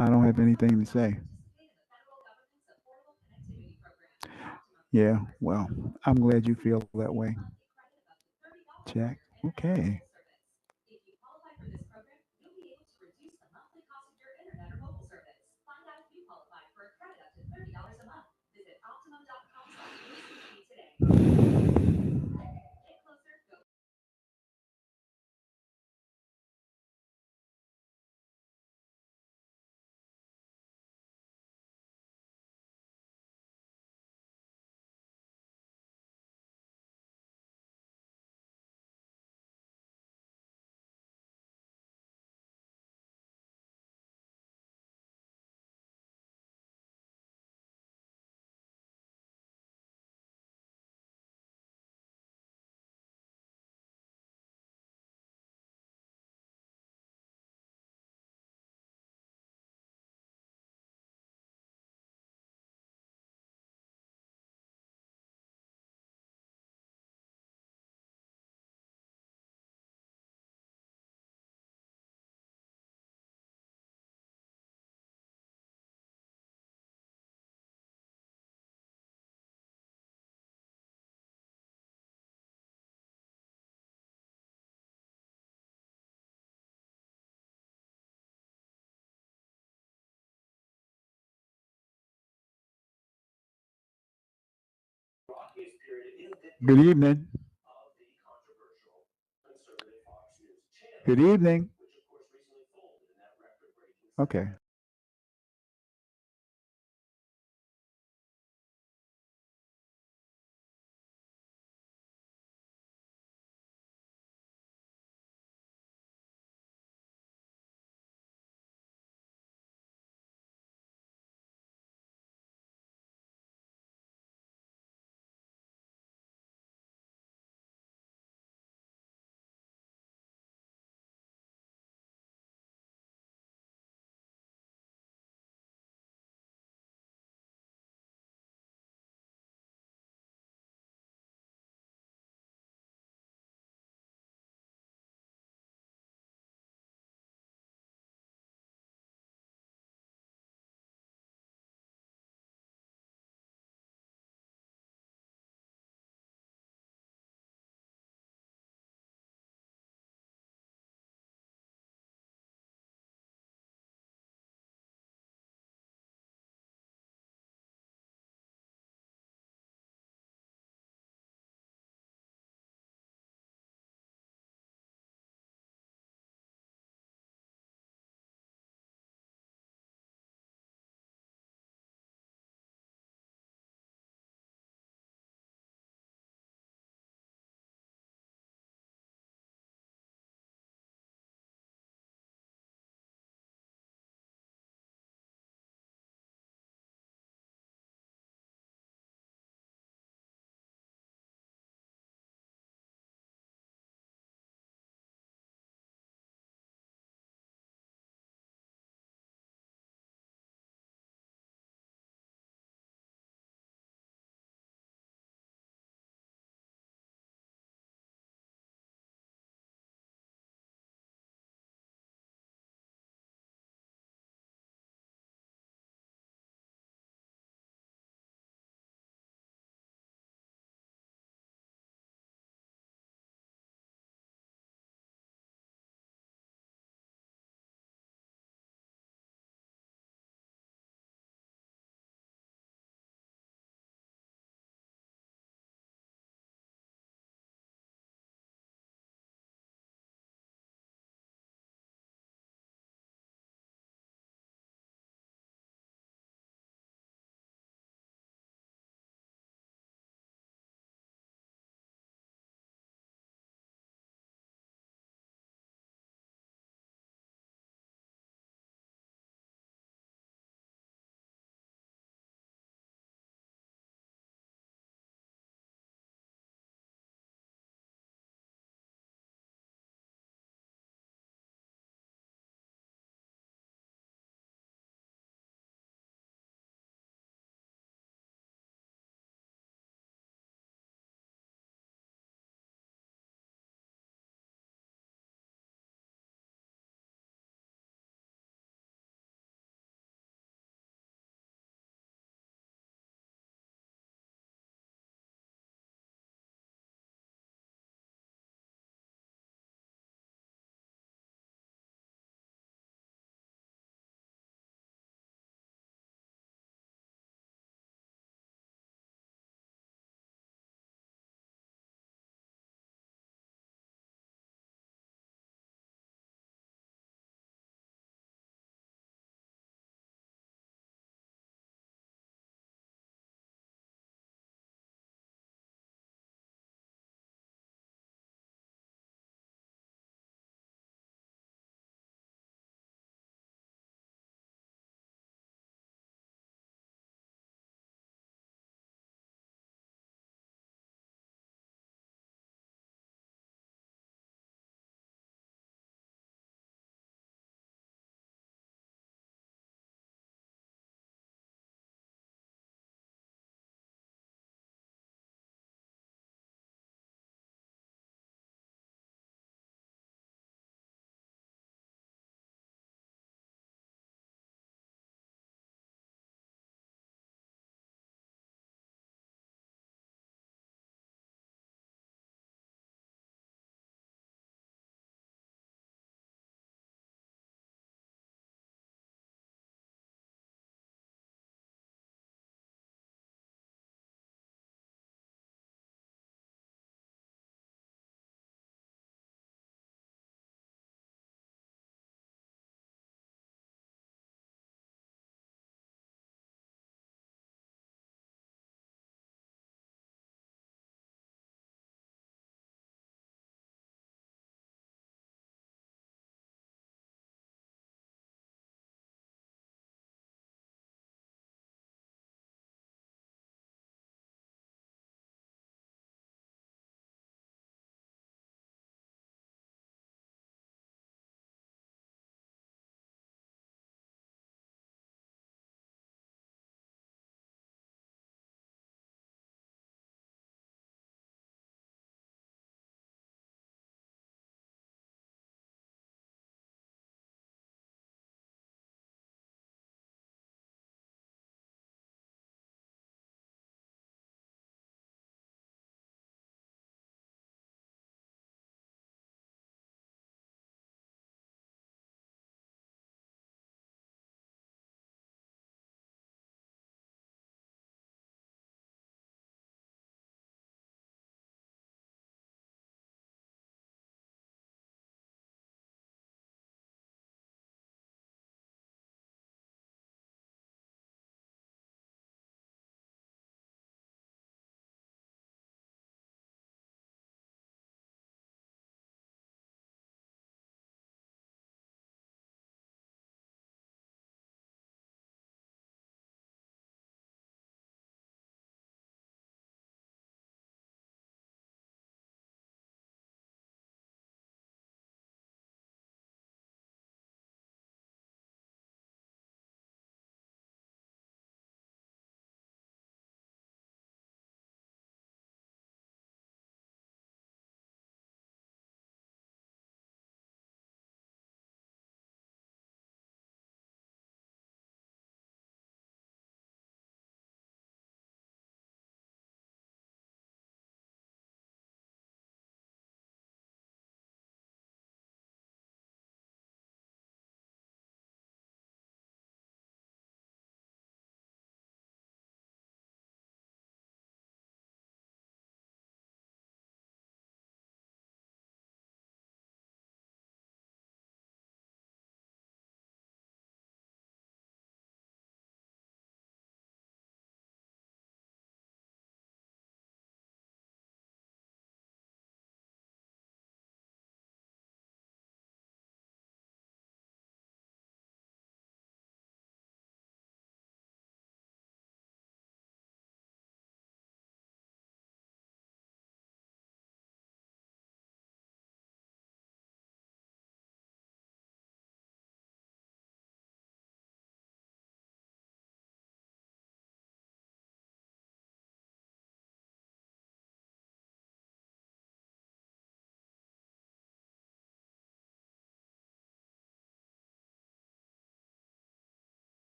I don't have anything to say. Yeah, well, I'm glad you feel that way. Jack. Okay. Good evening. Good evening. Okay.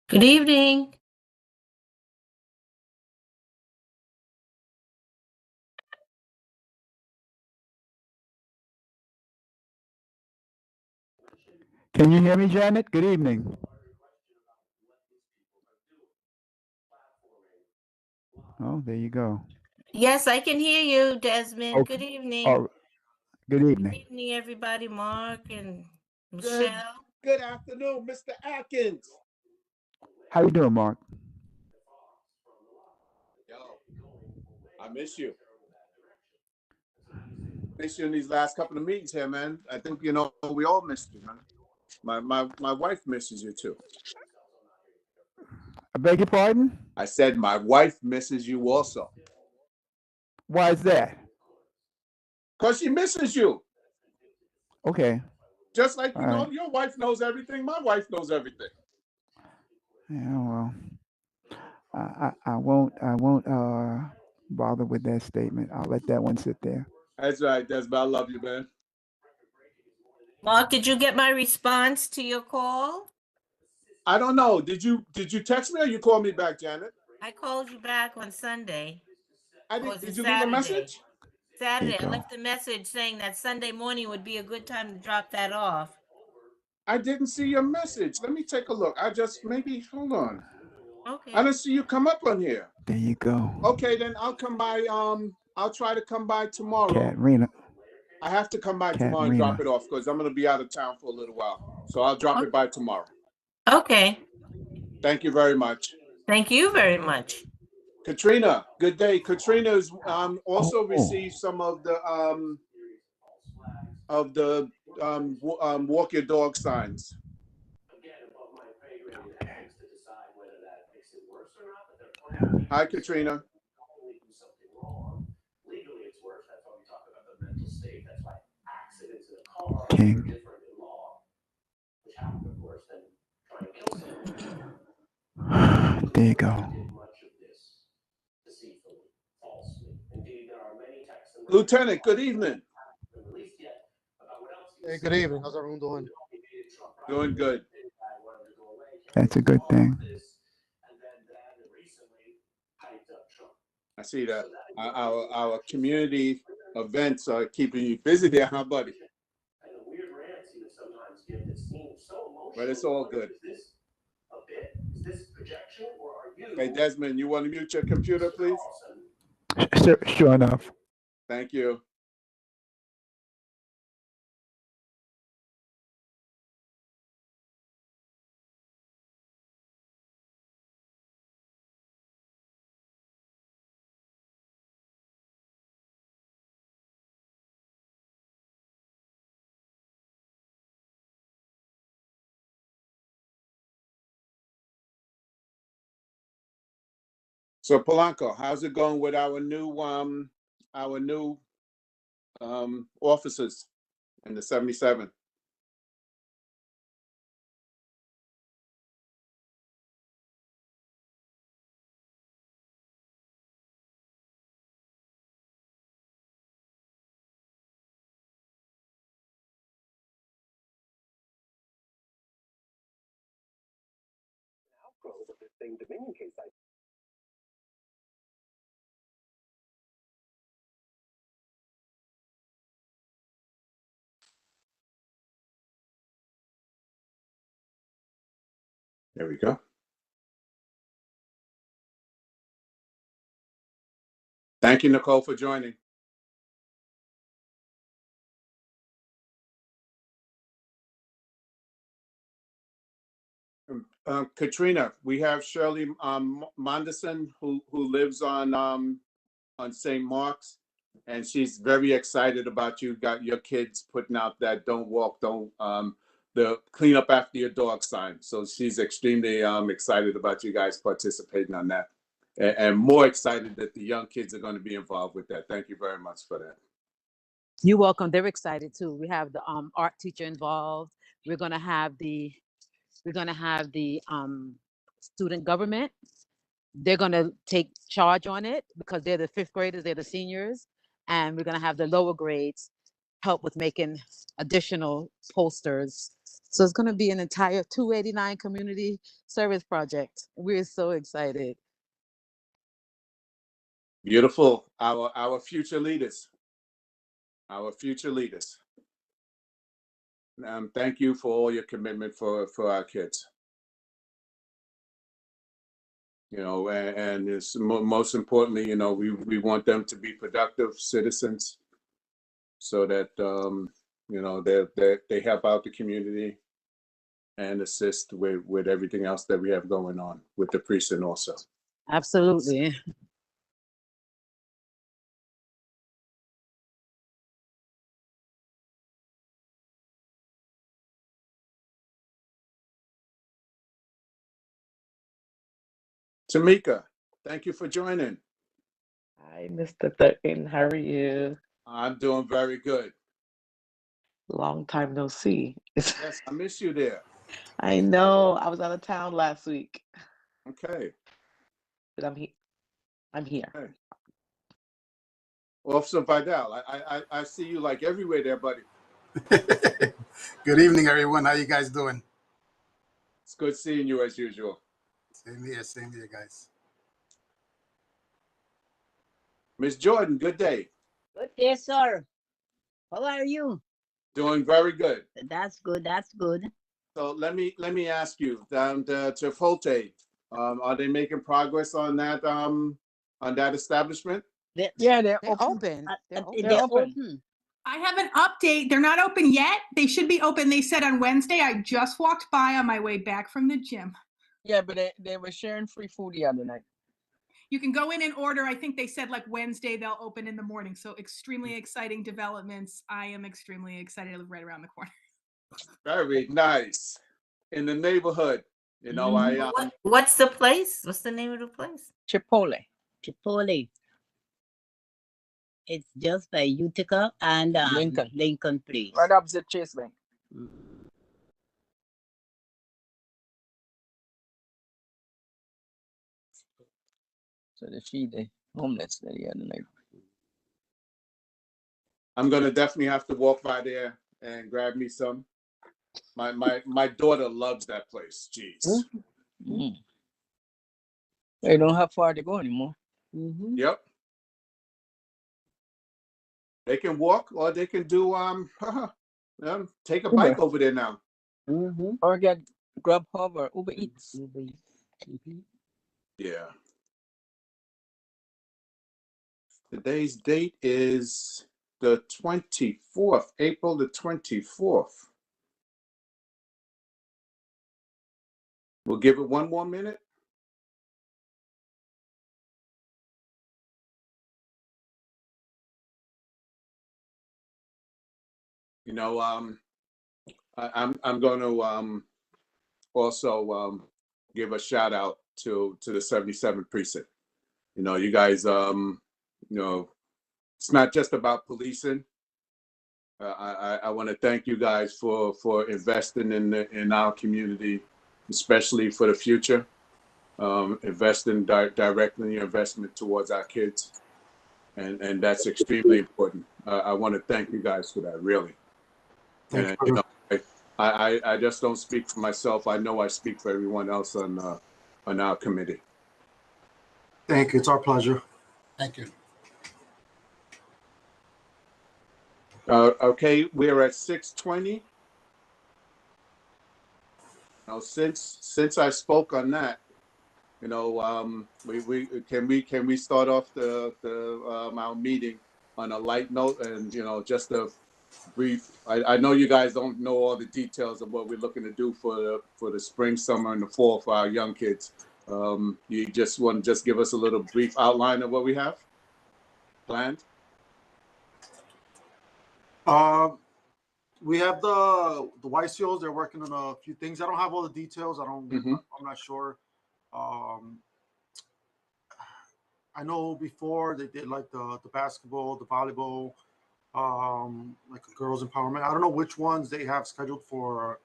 Good evening. Can you hear me, Janet? Good evening. Oh, there you go. Yes, I can hear you, Desmond. Good Okay. evening. Oh, good Good evening. evening, everybody. Mark and Good, Michelle. good afternoon, Mr. Atkins. How you doing, Mark? Yo, I miss you. Miss you in these last couple of meetings here, man. I think we all missed you, man. My wife misses you too. I beg your pardon? I said my wife misses you also. Why is that? Because she misses you. Okay. Just like All right. your wife knows everything, my wife knows everything. Yeah, well, I won't bother with that statement. I'll let that one sit there. That's right, Desmond. I love you, man. Mark, did you get my response to your call? I don't know. Did you text me or you call me back, Janet? I called you back on Sunday. Did you leave a message? Saturday. I go. left a message saying that Sunday morning would be a good time to drop that off. I didn't see your message. Let me take a look. Hold on. Okay. I didn't see you come up on here. There you go. Okay, then I'll come by. I'll try to come by tomorrow. Katrina. I have to come by tomorrow and drop it off because I'm going to be out of town for a little while. So I'll drop it by tomorrow. Okay. Thank you very much. Thank you very much. Katrina, good day. Katrina's also received some of the walk your dog signs. Hi, Katrina. King. There you go. Lieutenant, good evening. Hey, good evening. How's everyone doing? Doing good. That's a good thing. I see that our community events are keeping you busy there, huh, buddy? But it's all good. Hey, Desmond, you want to mute your computer, please? Sure enough. Thank you. So Polanco, how's it going with our new officers in the 77? There we go. Thank you, Nicole, for joining. Katrina, we have Shirley Monderson who lives on St. Mark's, and she's very excited about you. Got your kids putting out that "Don't walk, don't the clean up after your dog" sign. So she's extremely excited about you guys participating on that, and more excited that the young kids are going to be involved with that. Thank you very much for that. You're welcome. They're excited too. We have the art teacher involved. We're gonna have the student government. They're gonna take charge on it because they're the fifth graders, they're the seniors, and we're gonna have the lower grades help with making additional posters So it's going to be an entire 289 community service project. We're so excited. Beautiful. Our future leaders. Our future leaders. Thank you for all your commitment for our kids. You know, and it's most importantly, you know, we want them to be productive citizens, so that you know, they help out the community and assist with everything else that we have going on with the precinct also. Absolutely. Tamika, thank you for joining. Hi, Mr. Thurton. How are you? I'm doing very good. Long time no see. Yes, I miss you there. I know. I was out of town last week, Okay. but I'm here. I'm here. Okay. Officer Vidal, I see you like everywhere there, buddy. Good evening, everyone. How you guys doing? It's good seeing you as usual. Same here, guys. Miss Jordan, good day. Good day, sir. How are you? Doing very good. That's good. That's good. So let me ask you, down to Chipotle, are they making progress on that establishment? Yeah, They're open. They're open. they're open. I have an update. They're not open yet. They should be open. They said on Wednesday. I just walked by on my way back from the gym. Yeah, but they were sharing free food the other night. You can go in and order. I think they said like Wednesday they'll open in the morning. So extremely exciting developments. I am extremely excited. I live right around the corner. Very nice. In the neighborhood. You know, What's the place? What's the name of the place? Chipotle. Chipotle. It's just by Utica and Lincoln Place. Right opposite Chase Bank. So they feed the homeless the other night. I'm gonna definitely have to walk by there and grab me some. My daughter loves that place. Jeez. Mm. They don't have far to go anymore. Mm-hmm. Yep. They can walk or they can do take a bike over there now. Mm-hmm. Or get Grubhub or Uber Eats. Yeah. Today's date is the 24th, April the 24th. We'll give it one more minute. You know, I'm going to also give a shout out to the 77th precinct. You know, you guys, you know, it's not just about policing. I want to thank you guys for investing in our community, especially for the future. Investing directly in your investment towards our kids, and that's extremely important. I want to thank you guys for that, really. And you know, I just don't speak for myself. I know I speak for everyone else on our committee. Thank you. It's our pleasure. Thank you. Okay, we're at 6:20. Now, since I spoke on that, you know, can we start off our meeting on a light note, and you know, just a brief. I know you guys don't know all the details of what we're looking to do for the spring, summer, and the fall for our young kids. You just want to give us a little brief outline of what we have planned? We have the YCOs. They're working on a few things. I don't have all the details. I'm not sure. I know before they did like the basketball, the volleyball, like girls empowerment. I don't know which ones they have scheduled for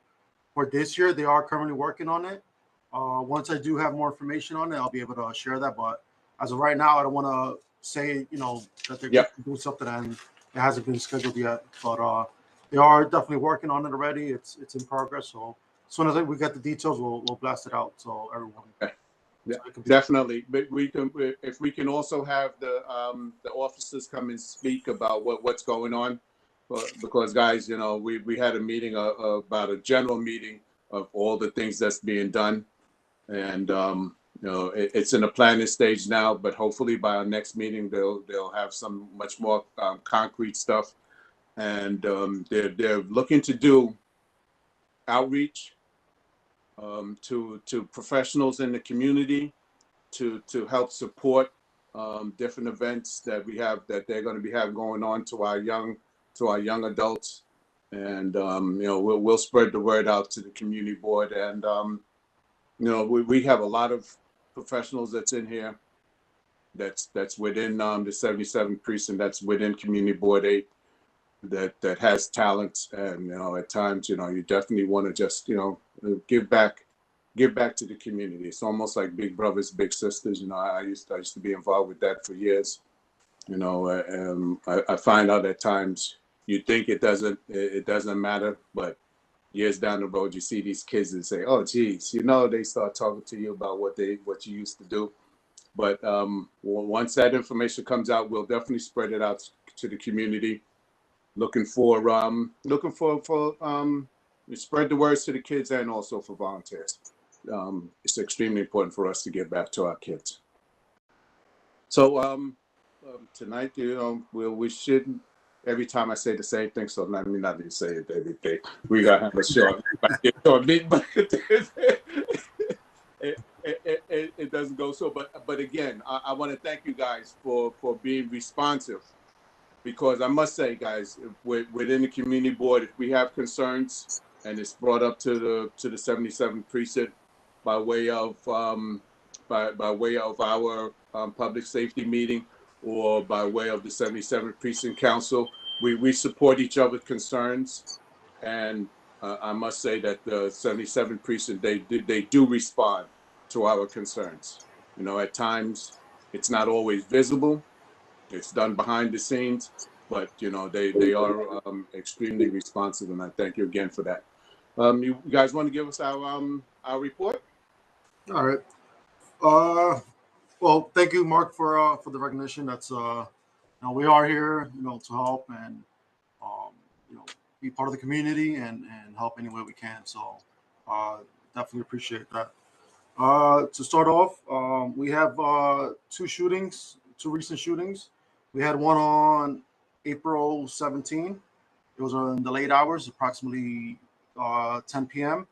this year. They are currently working on it. Once I do have more information on it, I'll be able to share that. But as of right now, I don't want to say, you know, that they're doing something and it hasn't been scheduled yet. But they are definitely working on it already. It's in progress. So as soon as we get the details, we'll blast it out so everyone. Okay. Yeah, so it can be- definitely. But if we can also have the officers come and speak about what's going on, because guys, you know, we had a meeting about a general meeting of all the things that's being done, and you know, it's in the planning stage now. But hopefully by our next meeting, they'll have some much more concrete stuff, and they're looking to do outreach to professionals in the community to help support different events that we have that they're going to be having going on to our young adults, and you know, we'll spread the word out to the community board, and you know, we have a lot of professionals that's in here that's within the 77th precinct, that's within community board 8, that has talent, and you know, at times, you know, you definitely want to just, you know, give back to the community. It's almost like big brothers, big sisters. You know, I used to be involved with that for years. You know, I find out at times you think it doesn't matter, but years down the road, you see these kids and say, "Oh, geez," you know, they start talking to you about what you used to do. But once that information comes out, we'll definitely spread it out to the community. Looking for spread the words to the kids and also for volunteers. It's extremely important for us to give back to our kids. So tonight, you know, we shouldn't. Every time I say the same thing, so let me not even say it every day. We gotta have a short meeting, but it doesn't go so. But again, I want to thank you guys for being responsive. Because I must say, guys, within the community board, if we have concerns and it's brought up to the 77th precinct by way of by way of our public safety meeting or by way of the 77th precinct council, we support each other's concerns, and I must say that the 77th precinct they do respond to our concerns. You know, at times it's not always visible. It's done behind the scenes, but you know, they are extremely responsive, and I thank you again for that. You guys want to give us our report? All right. Well, thank you, Mark, for the recognition. That's you know, we are here, you know, to help and you know, be part of the community and help any way we can. So definitely appreciate that. To start off, we have two recent shootings. We had one on April 17. It was in the late hours, approximately 10 p.m.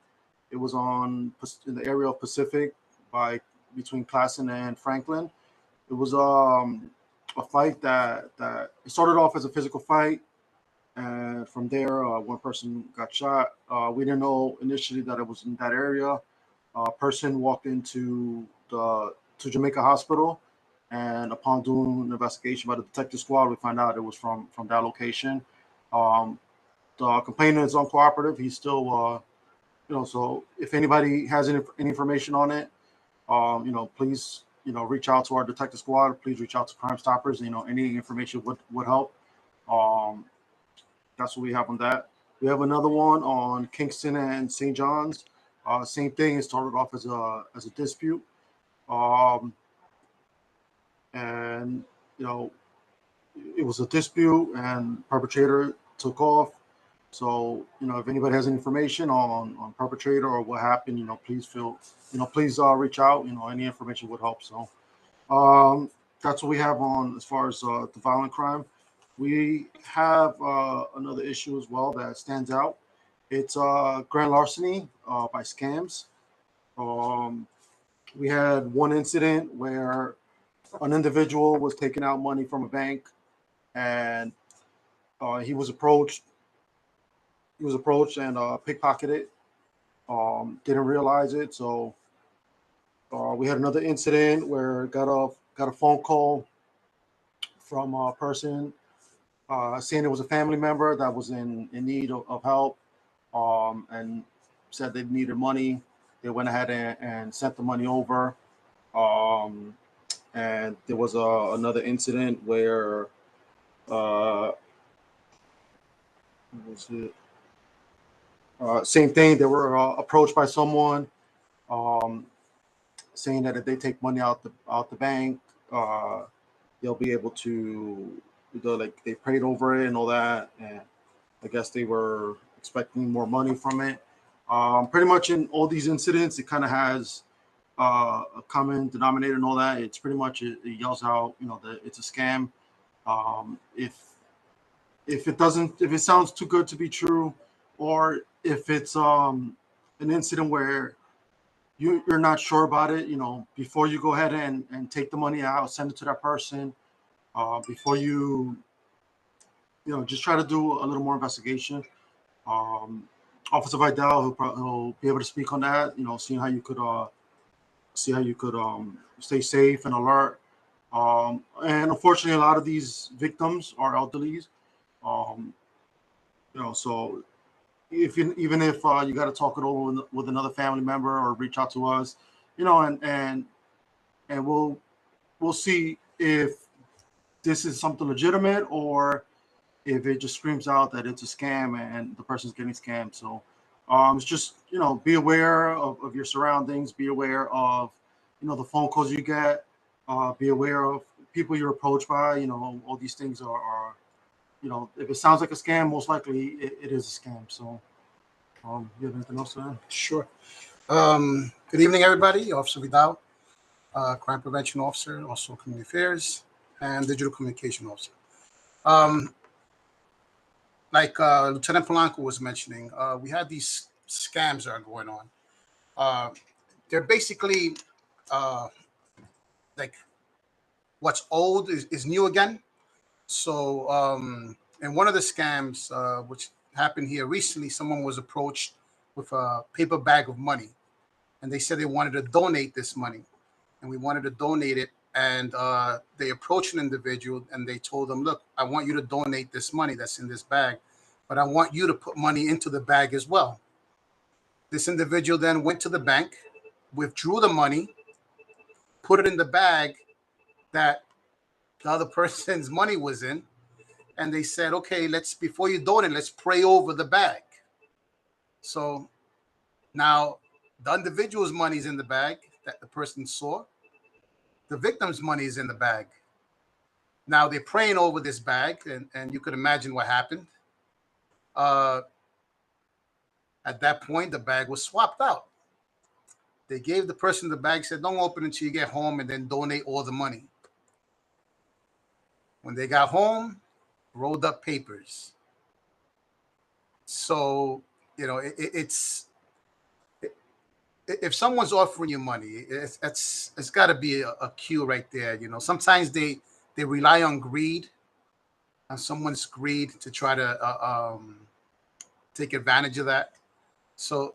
It was in the area of Pacific between Classen and Franklin. It was a fight that it started off as a physical fight, and from there, one person got shot. We didn't know initially that it was in that area. A person walked into to Jamaica Hospital, and upon doing an investigation by the detective squad, we found out it was from that location. The complainant is uncooperative. He's still, you know, so if anybody has any information on it, you know, please, you know, reach out to our detective squad. Please reach out to Crime Stoppers. You know, any information would help. That's what we have on that. We have another one on Kingston and St. John's. Same thing. It started off as a dispute, and you know, it was a dispute, and perpetrator took off. So you know, if anybody has any information on perpetrator or what happened, you know, please reach out. You know, any information would help. So that's what we have on as far as the violent crime. We have another issue as well that stands out. It's grand larceny by scams. We had one incident where an individual was taking out money from a bank, and he was approached. He was approached and pickpocketed. Didn't realize it. So we had another incident where got a phone call from a person saying it was a family member that was in need of help, and said they needed money. They went ahead and sent the money over. And there was another incident where What was it? Same thing. They were approached by someone saying that if they take money out the bank, they'll be able to. They prayed over it and all that, and I guess they were expecting more money from it. Pretty much in all these incidents, it kind of has a common denominator and all that. It's pretty much it yells out, that it's a scam. If it sounds too good to be true, or if it's an incident where you're not sure about it, before you go ahead and take the money out, send it to that person, before you just try to do a little more investigation. Officer Vidal, he'll be able to speak on that, seeing how you could stay safe and alert. And unfortunately, a lot of these victims are elderlies. So even if you got to talk it over with another family member or reach out to us, and we'll see if this is something legitimate or if it just screams out that it's a scam and the person's getting scammed. So it's just, be aware of your surroundings, be aware of, the phone calls you get, be aware of people you're approached by, all these things are if it sounds like a scam, most likely it is a scam. So you have anything else to add? Sure. Good evening, everybody. Officer Vidal, Crime Prevention Officer, also Community Affairs, and Digital Communication Officer. Like Lieutenant Polanco was mentioning, we had these scams that are going on. They're basically like what's old is new again. So, and one of the scams which happened here recently, someone was approached with a paper bag of money, and they said they wanted to donate this money, and we wanted to donate it. And they approached an individual and they told them, look, I want you to donate this money that's in this bag, but I want you to put money into the bag as well. This individual then went to the bank, withdrew the money, put it in the bag that the other person's money was in. And they said, okay, before you donate, let's pray over the bag. So now the individual's money is in the bag that the person saw. The victim's money is in the bag. Now they're praying over this bag, and you could imagine what happened. At that point, the bag was swapped out. They gave the person the bag, said, don't open it until you get home, and then donate all the money. When they got home, rolled up papers. So, if someone's offering you money, it's got to be a cue right there. Sometimes they rely on greed, on someone's greed to try to take advantage of that. So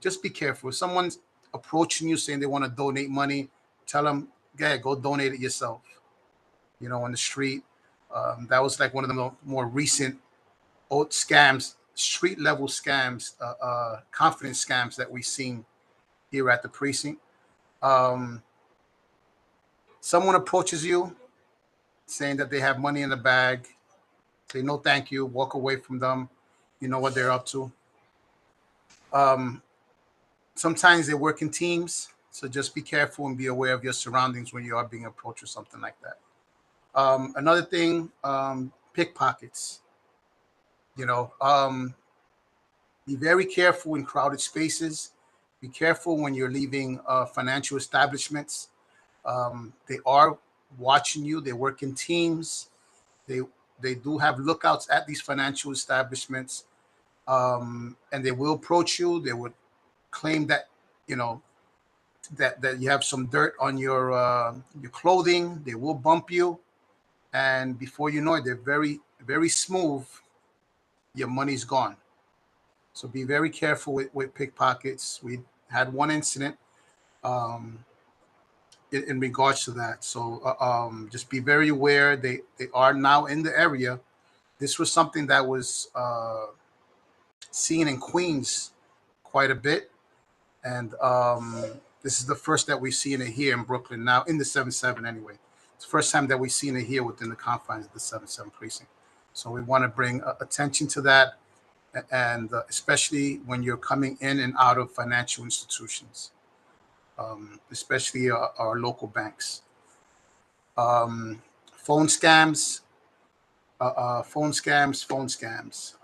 just be careful. If someone's approaching you saying they want to donate money, tell them, yeah, go donate it yourself. On the street. That was like one of the more recent old scams, street level scams, confidence scams that we've seen here at the precinct. Someone approaches you saying that they have money in the bag, say no thank you, walk away from them. You know what they're up to. Sometimes they work in teams, so just be careful and be aware of your surroundings when you are being approached with something like that. Another thing, pickpockets. Be very careful in crowded spaces. Be careful when you're leaving financial establishments. They are watching you. They work in teams. They do have lookouts at these financial establishments, and they will approach you. They would claim that that you have some dirt on your clothing. They will bump you, and before you know it, they're very, very smooth. Your money's gone. So be very careful with pickpockets. We had one incident in regards to that. So just be very aware. They are now in the area. This was something that was seen in Queens quite a bit. And this is the first that we've seen it here in Brooklyn now, in the 7-7 anyway. It's the first time that we've seen it here within the confines of the 7-7 precinct. So we want to bring attention to that. and especially when you're coming in and out of financial institutions, especially our local banks. Phone scams, phone scams, phone scams.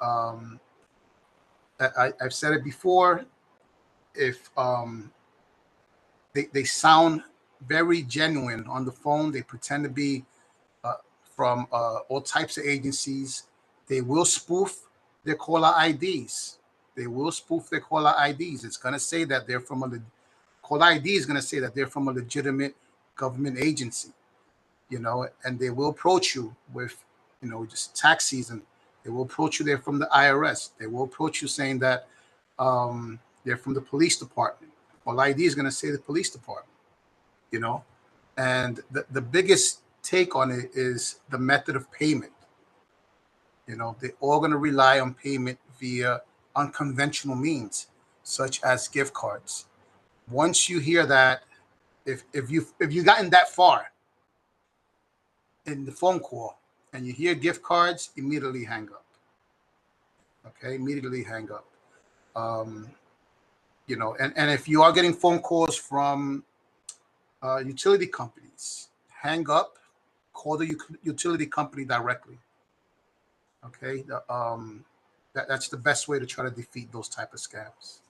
I've said it before. If they sound very genuine on the phone, they pretend to be from all types of agencies. They will spoof their caller IDs. They will spoof their caller IDs. It's going to say that they're from a caller ID is going to say that they're from a legitimate government agency, you know, and they will approach you with, you know, just tax season. They will approach you. They're from the IRS. They will approach you saying that they're from the police department. Well, ID is going to say the police department, you know, and the biggest take on it is the method of payment. You know, they're all going to rely on payment via unconventional means, such as gift cards. Once you hear that, if you've gotten that far in the phone call and you hear gift cards, immediately hang up. Okay, immediately hang up. You know, and if you are getting phone calls from utility companies, hang up, call the utility company directly. Okay, that's the best way to try to defeat those type of scams.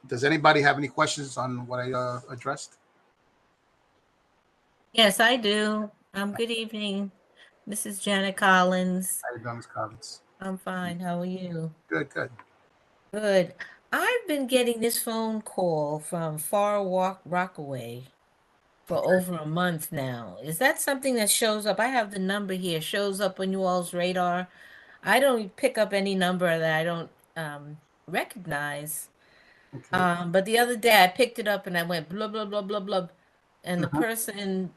Does anybody have any questions on what I addressed? Yes, I do. Good evening. This is Janet Collins. How you doing, Ms. Collins? I'm fine. How are you? Good, good. Good. I've been getting this phone call from Far Rockaway for over a month now. Is that something that shows up? I have the number here, shows up on you all's radar. I don't pick up any number that I don't recognize. Okay. But the other day I picked it up and I went blah, blah, blah, blah, blah. And the person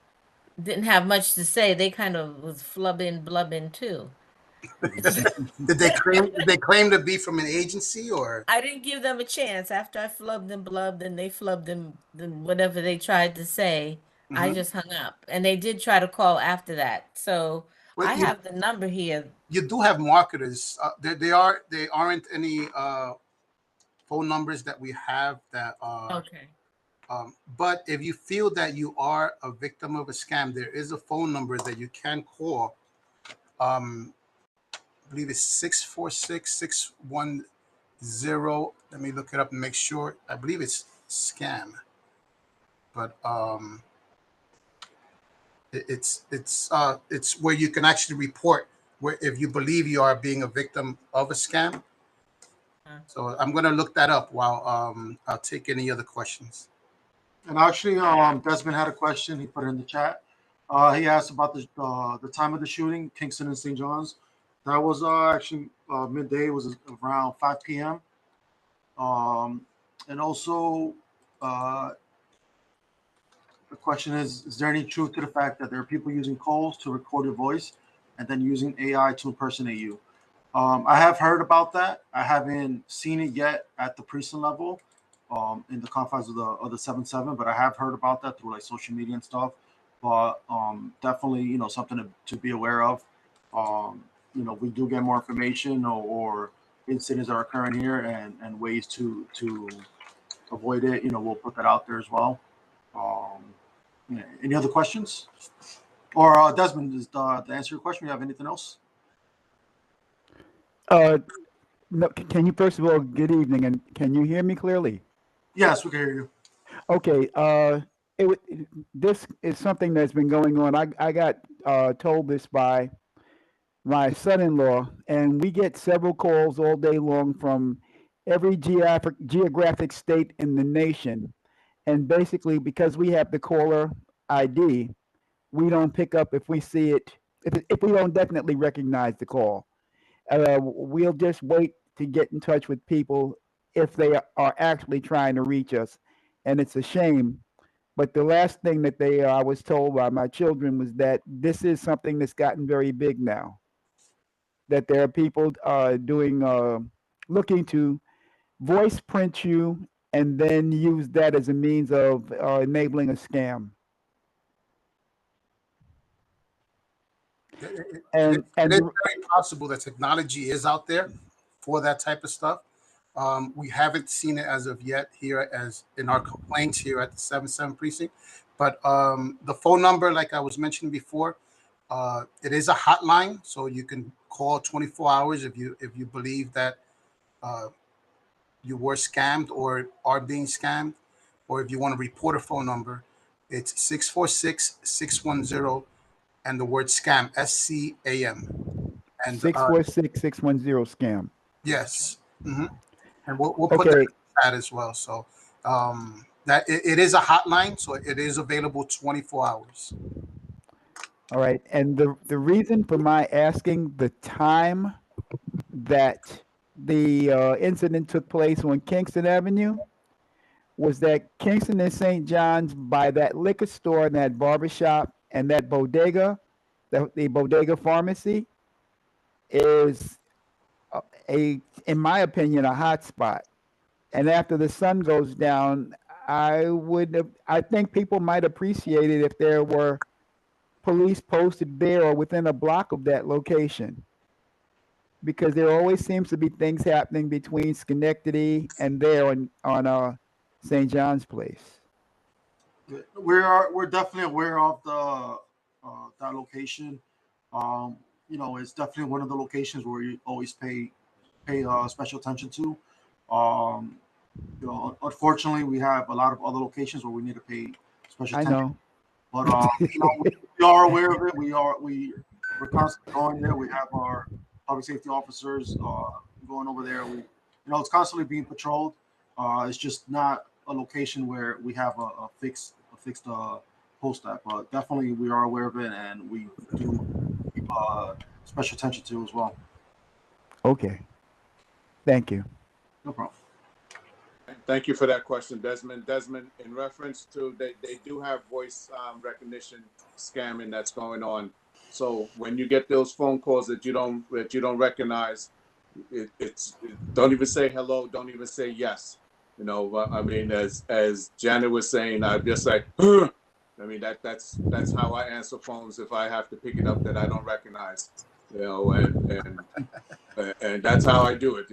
didn't have much to say. They kind of was flubbing, blubbing too. Did they claim to be from an agency or? I didn't give them a chance. After I flubbed and blubbed and they flubbed and whatever they tried to say, I just hung up. And they did try to call after that. So Well, I have the number here. You do have marketers. They aren't any phone numbers that we have that are Okay. But if you feel that you are a victim of a scam, there is a phone number that you can call. I believe it's 646-610. Let me look it up and make sure. I believe it's scam, but it's where you can actually report where if you believe you are being a victim of a scam. So I'm gonna look that up while I'll take any other questions. And actually, Desmond had a question. He put it in the chat. He asked about the time of the shooting, Kingston and St. John's. That was actually midday. It was around 5 p.m. And also, the question is there any truth to the fact that there are people using calls to record your voice and then using AI to impersonate you? I have heard about that. I haven't seen it yet at the precinct level. In the confines of the 7-7, but I have heard about that through like social media and stuff. But definitely, you know, something to be aware of. You know, we do get more information or incidents that are occurring here and ways to avoid it. You know, we'll put that out there as well. Yeah. Any other questions? Or Desmond, to answer your question, you have anything else? No, can you first of all, good evening, and can you hear me clearly? Yes, we can hear you. Okay. This is something that's been going on. I got told this by my son-in-law, and we get several calls all day long from every geographic state in the nation. And basically, because we have the caller ID, we don't pick up if we see it, if we don't definitely recognize the call. We'll just wait to get in touch with people if they are actually trying to reach us. And it's a shame. But the last thing that I was told by my children was that this is something that's gotten very big now. That there are people looking to voice print you and then use that as a means of enabling a scam. And It is very possible that technology is out there for that type of stuff. We haven't seen it as of yet here as in our complaints here at the 77 precinct. But the phone number, like I was mentioning before, it is a hotline, so you can call 24 hours if you believe that you were scammed or are being scammed, or if you want to report a phone number, it's 646-610 and the word scam, SCAM. And 646-610 scam. Yes. Mm-hmm. And we'll put that in the chat as well. So that it is a hotline, so it is available 24 hours. All right. And the reason for my asking the time that the incident took place on Kingston Avenue was that Kingston and St. John's, by that liquor store and that barbershop and that bodega, the bodega pharmacy, is in my opinion, a hot spot. And after the sun goes down, I think people might appreciate it if there were police posted there or within a block of that location, because there always seems to be things happening between Schenectady and there on St. John's Place. We're definitely aware of that location. It's definitely one of the locations where you always pay special attention to. Unfortunately, we have a lot of other locations where we need to pay special attention. I know. But we are aware of it. We're constantly going there. We have our public safety officers going over there. It's constantly being patrolled. It's just not a location where we have a fixed post at. But definitely, we are aware of it, and we do keep special attention to as well. Okay. Thank you. No problem. Thank you for that question, Desmond. Desmond, in reference to they do have voice recognition scamming that's going on. So when you get those phone calls that you don't recognize, don't even say hello, don't even say yes. I mean, as Janet was saying, I'm just like, I mean that's how I answer phones if I have to pick it up that I don't recognize. And that's how I do it.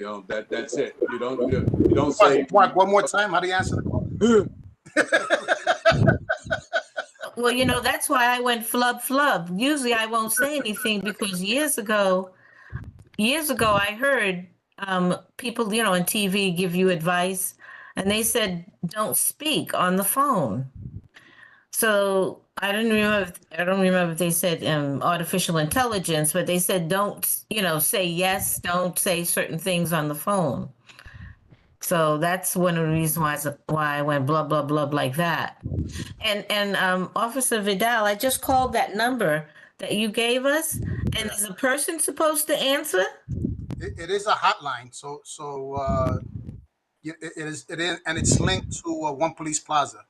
That's it. You don't say. Mark, one more time. How do you answer the call? Well, that's why I went flub. Usually I won't say anything because years ago I heard people, on TV give you advice, and they said don't speak on the phone. So I don't remember if they said artificial intelligence, but they said don't, say yes, don't say certain things on the phone. So that's one of the reasons why I went blah blah blah like that. And Officer Vidal, I just called that number that you gave us, and is a person supposed to answer? It is a hotline, so it is, and it's linked to One Police Plaza.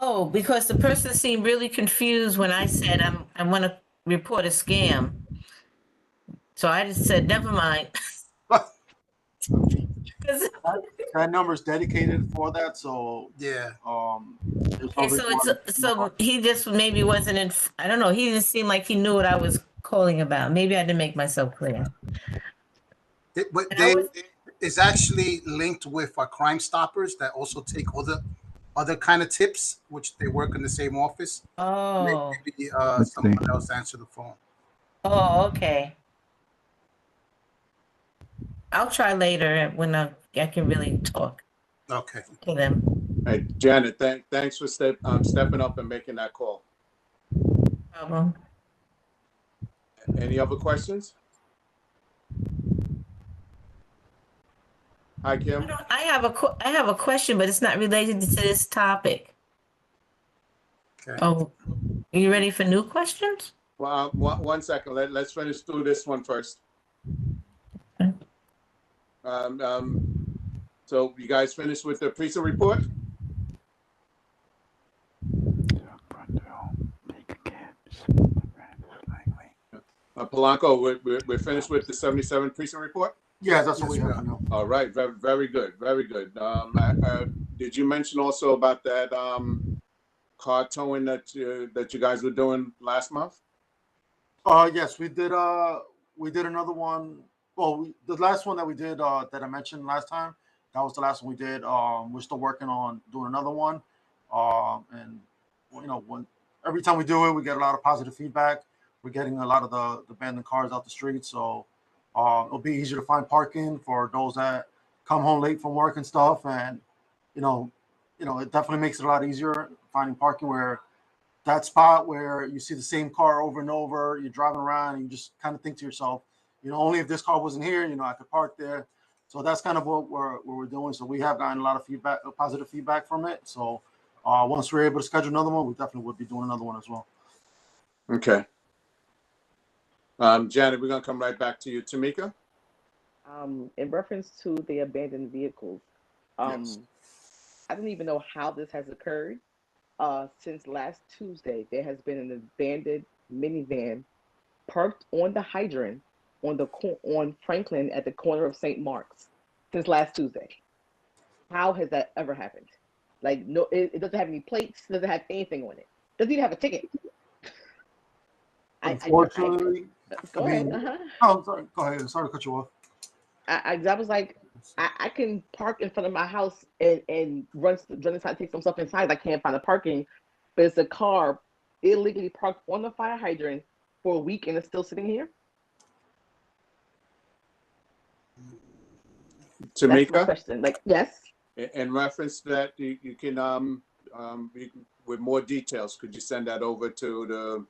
Oh, because the person seemed really confused when I said I want to report a scam. So I just said, never mind. That number is dedicated for that, so yeah. Okay, so he just maybe wasn't in. I don't know. He didn't seem like he knew what I was calling about. Maybe I didn't make myself clear. It's actually linked with Crime Stoppers that also take other kind of tips, which they work in the same office. Oh. Maybe someone else answer the phone. Oh, okay. I'll try later when I can really talk. Okay. To them. Hey, Janet, thanks for stepping up and making that call. No problem. Any other questions? Hi, Kim. I have a question, but it's not related to this topic. Okay. Oh, are you ready for new questions? Well, one second. Let's finish through this one first. Okay. So you guys finished with the precinct report? Polanco, we're finished with the 77 precinct report? Yeah, that's what we have now. All right, very good, very good. Did you mention also about that car towing that you guys were doing last month? Yes, we did another one. Well, the last one that we did that I mentioned last time, that was the last one we did. We're still working on doing another one. And when every time we do it, we get a lot of positive feedback. We're getting a lot of the abandoned cars out the street, so it'll be easier to find parking for those that come home late from work and stuff. And it definitely makes it a lot easier finding parking where that spot where you see the same car over and over, you're driving around and you just kind of think to yourself, only if this car wasn't here, I could park there. So that's kind of what we're doing. So we have gotten a lot of feedback, positive feedback from it. So once we're able to schedule another one, we definitely would be doing another one as well. Okay. Janet, we're gonna come right back to you. Tamika? In reference to the abandoned vehicles, Yes. I don't even know how this has occurred. Since last Tuesday, there has been an abandoned minivan parked on the hydrant on Franklin at the corner of St. Mark's since last Tuesday. How has that ever happened? Like, no, it doesn't have any plates, doesn't have anything on it, doesn't even have a ticket. Unfortunately, Go ahead. Oh, I'm sorry. Go ahead. I'm sorry to cut you off. I was like, I can park in front of my house and run inside, take some stuff inside. I can't find the parking, but it's a car illegally parked on the fire hydrant for a week and it's still sitting here. That's my Tamika? question. Like, yes. In reference to that, you can with more details, could you send that over to the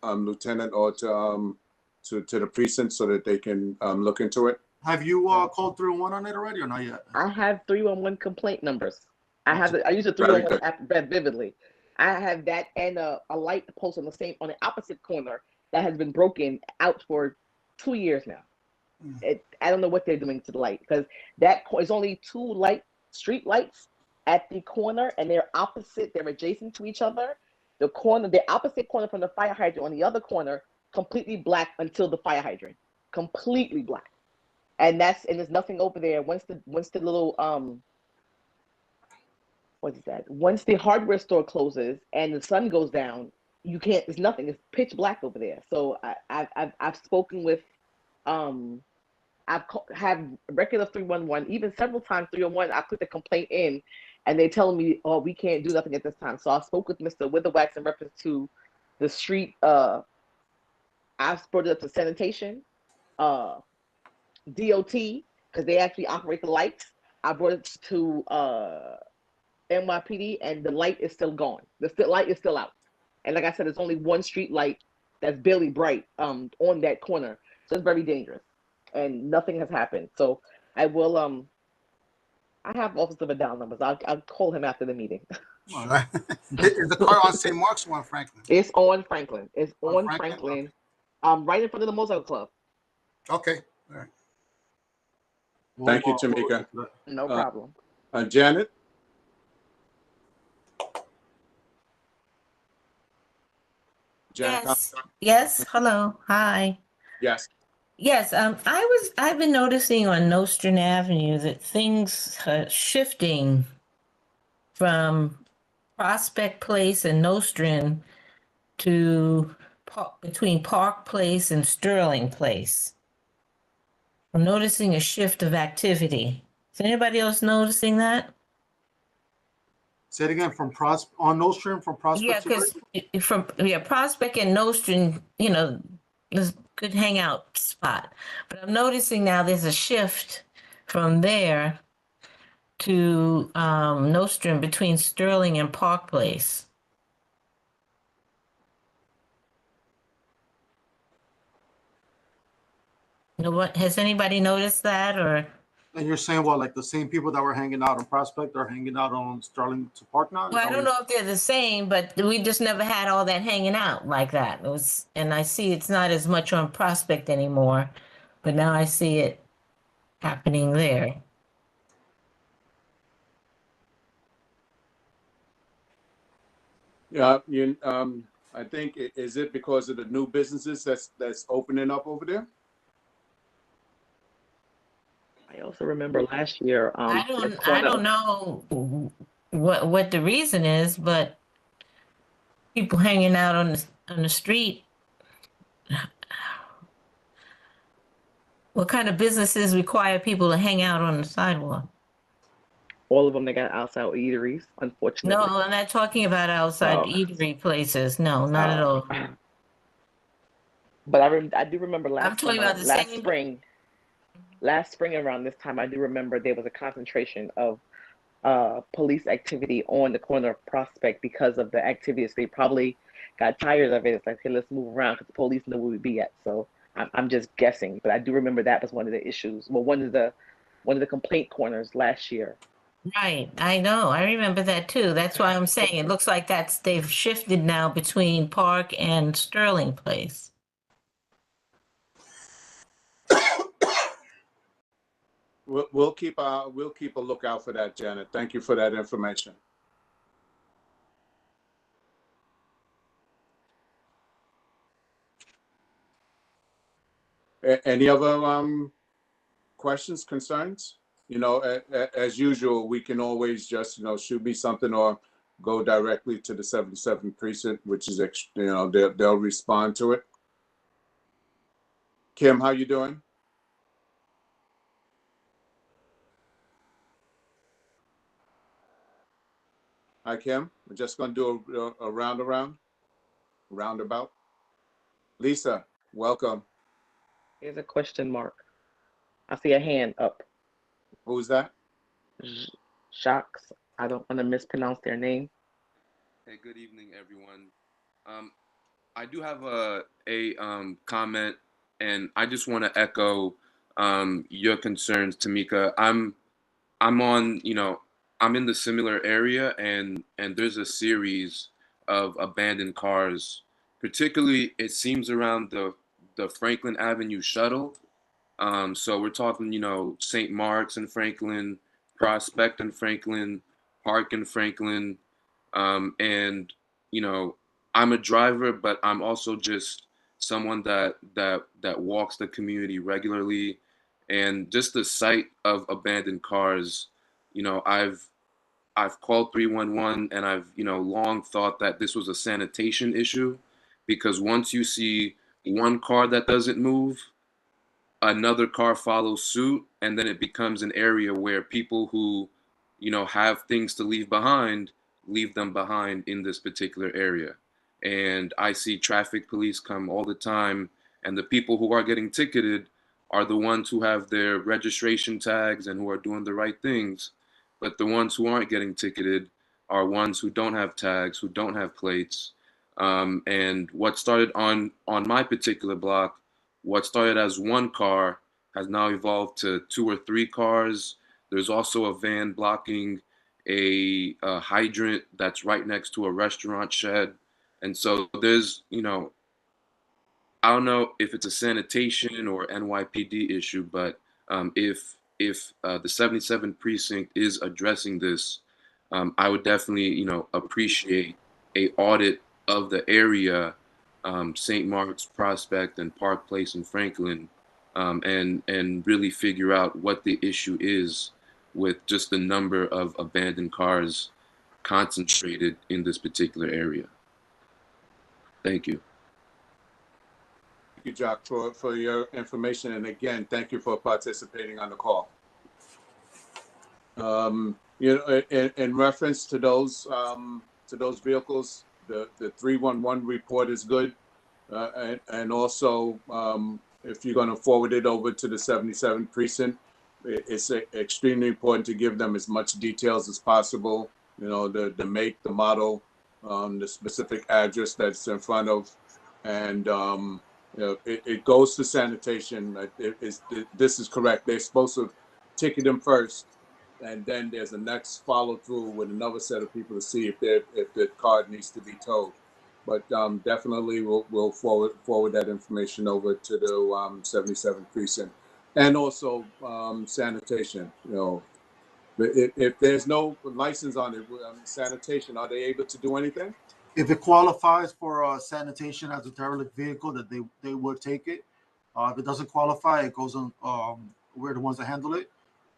lieutenant or to the precinct so that they can look into it? Have you called 311 on it already or not yet? I have 311 complaint numbers. I use the 311 app read vividly. I have that and a light post on the opposite corner that has been broken out for 2 years now. I don't know what they're doing to the light because it's only two street lights at the corner and they're opposite. They're adjacent to each other. The opposite corner from the fire hydrant on the other corner, completely black until the fire hydrant, completely black. And there's nothing over there. Once the little what is that? Once the hardware store closes and the sun goes down, you can't. There's nothing. It's pitch black over there. So I've spoken with have record of 311. Even several times 311. I put the complaint in, and they tell me, "Oh, we can't do nothing at this time." So I spoke with Mr. Witherwax in reference to the street. I've brought it up to sanitation. DOT, because they actually operate the lights. I brought it to NYPD, and the light is still gone. The light is still out. And like I said, there's only one street light that's barely bright on that corner. So it's very dangerous. And nothing has happened. So I will, I have Officer Vidal numbers. I'll call him after the meeting. All right. Is the car on St. Mark's or on Franklin? It's on Franklin. It's on Franklin. Right in front of the Mosaic Club. Okay. All right. Thank you, Tamika. No problem. Janet? Janet? Yes. Hello. Hi. Yes. Yes. I've been noticing on Nostrand Avenue that things are shifting from Prospect Place and Nostrand to between Park Place and Sterling Place. I'm noticing a shift of activity. Is anybody else noticing that? Say it again, on Nostrand from Prospect. Yeah, because from Prospect and Nostrand, there's a good hangout spot. But I'm noticing now there's a shift from there to Nostrand between Sterling and Park Place. What has anybody noticed that, or? And you're saying what, like the same people that were hanging out on Prospect are hanging out on Sterling to Park now? Well, I don't know if they're the same, but we just never had all that hanging out like that. And I see it's not as much on Prospect anymore, but now I see it happening there. Yeah, I think is it because of the new businesses that's opening up over there? I also remember last year. I don't know what the reason is, but people hanging out on the street What kind of businesses require people to hang out on the sidewalk? All of them that got outside eateries, No, unfortunately. I'm not talking about outside Oh. eatery places. No, not at all. But I do remember I'm talking about the last same. spring. Last spring around this time, I do remember there was a concentration of police activity on the corner of Prospect because of the activities. They probably got tired of it. It's like, hey, let's move around because the police know where we'd be at. So I'm just guessing, but I do remember that was one of the issues. Well, one of the complaint corners last year. Right, I know. I remember that too. That's why I'm saying it looks like they've shifted now between Park and Sterling Place. We'll keep a lookout for that, Janet. Thank you for that information. Any other questions, concerns? You know, as usual, we can always just, you know, shoot me something or go directly to the 77th precinct, which is, you know, they'll respond to it. Kim, how you doing? Hi, Kim. We're just going to do a roundabout. Lisa, welcome. Here's a question mark. I see a hand up. Who's that? Shocks. I don't want to mispronounce their name. Hey, good evening, everyone. I do have a comment, and I just want to echo your concerns, Tamika. I'm on, you know, I'm in the similar area, and there's a series of abandoned cars. Particularly, it seems around the Franklin Avenue shuttle. So we're talking, you know, St. Mark's and Franklin, Prospect and Franklin, Park and Franklin, and you know, I'm a driver, but I'm also just someone that walks the community regularly, and just the sight of abandoned cars, you know, I've called 311, and I've, you know, long thought that this was a sanitation issue, because once you see one car that doesn't move, another car follows suit, and then it becomes an area where people who, you know, have things to leave them behind in this particular area. And I see traffic police come all the time, and the people who are getting ticketed are the ones who have their registration tags and who are doing the right things. But the ones who aren't getting ticketed are ones who don't have tags, who don't have plates. And what started on my particular block, what started as one car has now evolved to 2 or 3 cars. There's also a van blocking a hydrant that's right next to a restaurant shed. And so there's, you know, I don't know if it's a sanitation or NYPD issue, but if the 77th precinct is addressing this, I would definitely, you know, appreciate a audit of the area, St. Mark's, Prospect, and Park Place in Franklin, and really figure out what the issue is with just the number of abandoned cars concentrated in this particular area. Thank you. Thank you, Jock, for your information. And again, thank you for participating on the call. You know, in reference to those vehicles, the 311 report is good. And also, if you're going to forward it over to the 77th precinct, it's extremely important to give them as much details as possible. You know, the make, the model, the specific address that's in front of, and you know, it goes to sanitation. This is correct. They're supposed to ticket them first, and then there's a next follow through with another set of people to see if the card needs to be towed. But definitely we'll forward that information over to the 77th precinct, and also sanitation. You know, if there's no license on it, sanitation, are they able to do anything? If it qualifies for sanitation as a derelict vehicle, that they would take it. If it doesn't qualify, it goes on. We're the ones that handle it.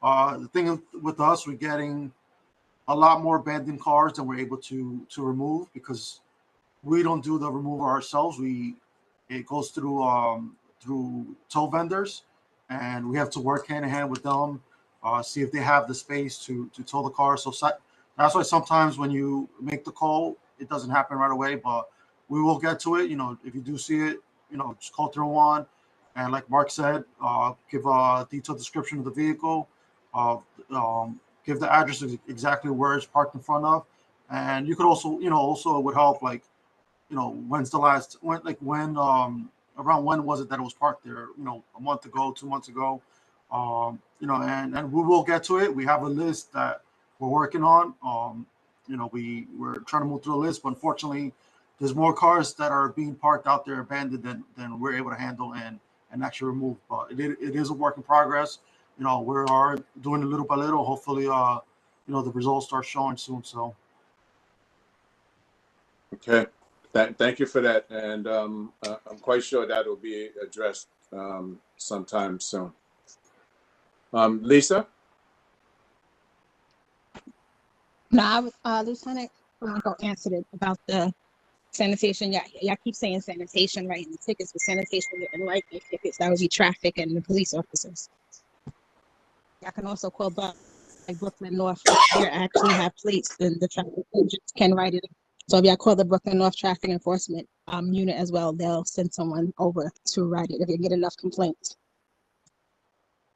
The thing with us, we're getting a lot more abandoned cars than we're able to remove, because we don't do the removal ourselves. It goes through tow vendors, and we have to work hand in hand with them, see if they have the space to tow the car. So that's why sometimes when you make the call, it doesn't happen right away, but we will get to it. If you do see it, just call 301. And like Mark said, give a detailed description of the vehicle, give the address exactly where it's parked in front of. And you could also, also it would help, like, when's the last, around when was it that it was parked there? A month ago, 2 months ago. And we will get to it. We have a list that we're working on. We're trying to move through the list, but unfortunately, there's more cars that are being parked out there abandoned than we're able to handle and actually remove. But it is a work in progress. We are doing it little by little. Hopefully, the results start showing soon. So. Okay. Thank you for that. And I'm quite sure that will be addressed sometime soon. Lisa? No, Lieutenant Blanco answered it about the sanitation. Y'all keep saying sanitation, writing the tickets, but sanitation and writing tickets, that would be traffic and the police officers. Y'all can also call like Brooklyn North. They actually have plates, and the traffic agents can write it. So if y'all call the Brooklyn North Traffic Enforcement unit as well, they'll send someone over to write it if you get enough complaints.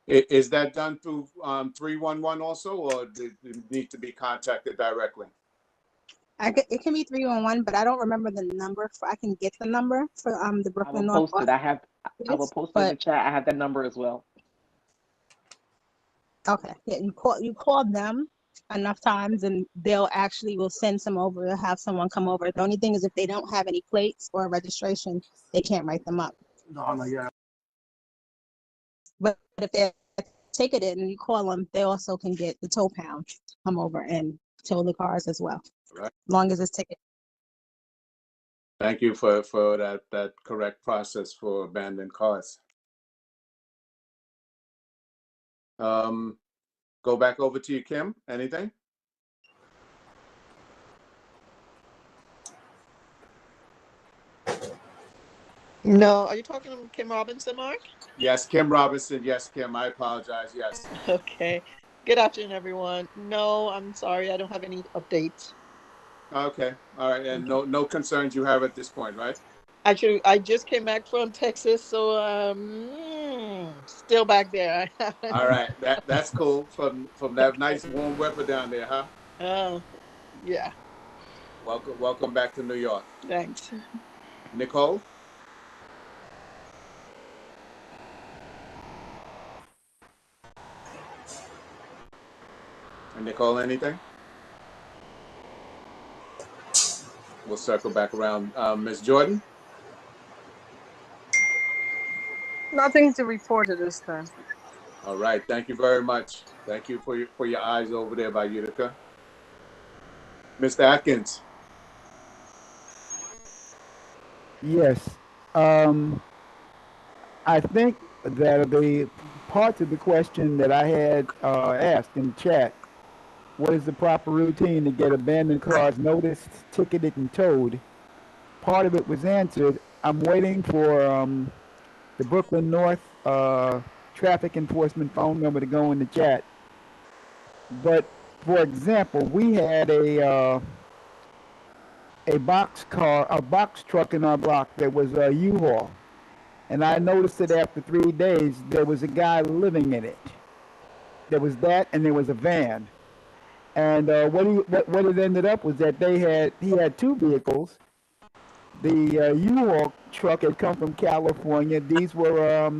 Is that done through 311 also, or do you need to be contacted directly? It can be 311, but I don't remember the number. I can get the number for the Brooklyn North. I will post it in the chat. I have that number as well. Okay, yeah, you call them enough times, and will send some over. They'll have someone come over. The only thing is, if they don't have any plates or registration, they can't write them up. No, yeah. But if they're ticketed and you call them, they also can get the tow pound to come over and tow the cars as well. Right. As long as it's ticketed. Thank you for that correct process for abandoned cars. Go back over to you, Kim. Anything? No, are you talking to Kim Robinson, Mark? Yes, Kim Robinson. Yes, Kim. I apologize. Yes. Okay. Good afternoon, everyone. No, I'm sorry. I don't have any updates. Okay. All right. And no concerns you have at this point, right? Actually, I just came back from Texas, so still back there. All right. That's cool. From that nice warm weather down there, huh? Yeah. Welcome back to New York. Thanks. Nicole? Nicole, anything? We'll circle back around. Ms. Jordan? Nothing to report at this time. All right. Thank you very much. Thank you for your eyes over there by Utica. Mr. Atkins? Yes. I think that the parts of the question that I had asked in the chat, what is the proper routine to get abandoned cars noticed, ticketed, and towed? Part of it was answered. I'm waiting for the Brooklyn North traffic enforcement phone number to go in the chat. But for example, we had a box truck in our block that was a U-Haul, and I noticed that after 3 days there was a guy living in it. There was that, and there was a van. And what it ended up was that he had two vehicles. The U-Haul truck had come from California. These were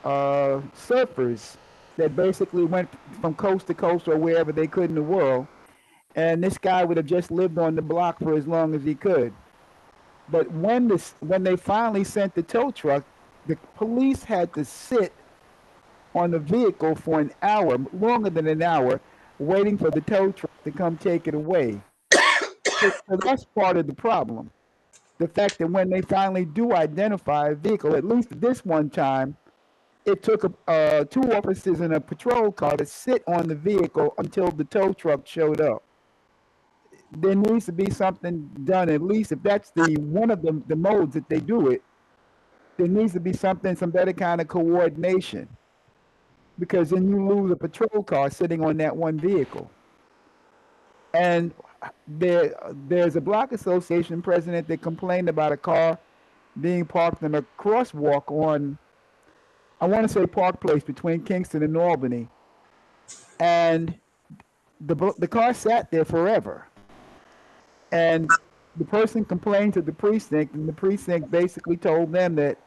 surfers that basically went from coast to coast or wherever they could in the world. And this guy would have just lived on the block for as long as he could. But when they finally sent the tow truck, the police had to sit on the vehicle for an hour, longer than an hour, waiting for the tow truck to come take it away. So that's part of the problem. The fact that when they finally do identify a vehicle, at least this one time, it took 2 officers in a patrol car to sit on the vehicle until the tow truck showed up. There needs to be something done, at least if that's one of the modes that they do it. there needs to be some better kind of coordination, because then you lose a patrol car sitting on that one vehicle. And there's a block association president that complained about a car being parked in a crosswalk on, I want to say Park Place, between Kingston and Albany. And the car sat there forever. And the person complained to the precinct, and the precinct basically told them that